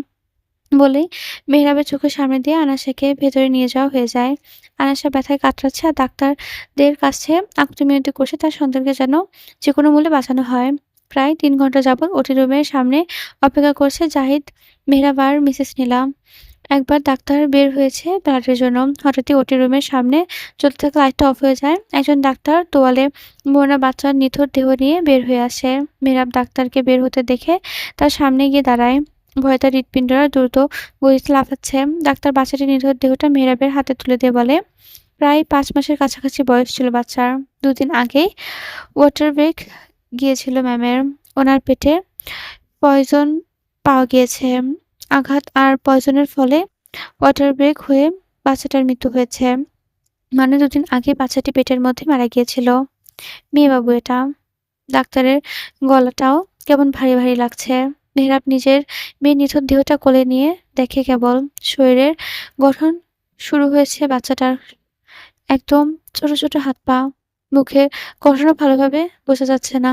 বলেই মেহরাবের চোখের সামনে দিয়ে আনায়াসাকে ভেতরে নিয়ে যাওয়া হয়ে যায়। আনায়াসা ব্যথায় কাতরাচ্ছে আর ডাক্তারদের কাছে আকুতি মিনতি করছে তার সন্তানকে যেন যেকোনো মূল্যে বাঁচানো হয়। প্রায় ৩ ঘন্টা যাবৎ ওটি রুমের সামনে অপেক্ষা করছে জাহিদ, মেহরাব আর মিসেস নীলা। একবার ডাক্তার বের হয়েছে ব্লাডের জন্য। হঠাৎই ওটি রুমের সামনে চলতে থাকা লাইটটা অফ হয়ে যায়। একজন ডাক্তার তোয়ালে মোড়া বাচ্চার নিথর দেহ নিয়ে বের হয়ে আসে। মেহরাব ডাক্তারকে বের হতে দেখে তার সামনে গিয়ে দাঁড়ায়। ভয়ে তার হৃৎপিণ্ডরা দ্রুত গতিতে লাফাচ্ছে। ডাক্তার বাচ্চাটির নিথর দেহটা মেহরাবের হাতে তুলে দিয়ে বলে, প্রায় ৫ মাসের কাছাকাছি বয়স ছিল বাচ্চার। ২ দিন আগেই ওয়াটার ব্রেক গিয়েছিল ম্যামের। ওনার পেটে পয়জন পাওয়া গিয়েছে। আঘাত আর পয়জনের ফলে ওয়াটার ব্রেক হয়ে বাচ্চাটার মৃত্যু হয়েছে। মানে ২ দিন আগে বাচ্চাটি পেটের মধ্যে মারা গিয়েছিল। মেয়েবাবু এটা। ডাক্তারের গলাটাও কেমন ভারী ভারী লাগছে। মেহরাব নিজের মেয়ের নিথর দেহটা কোলে নিয়ে দেখে কেবল শরীরের গঠন শুরু হয়েছে বাচ্চাটার। একদম ছোট ছোট হাত পা, মুখের গঠনও ভালোভাবে বোঝা যাচ্ছে না।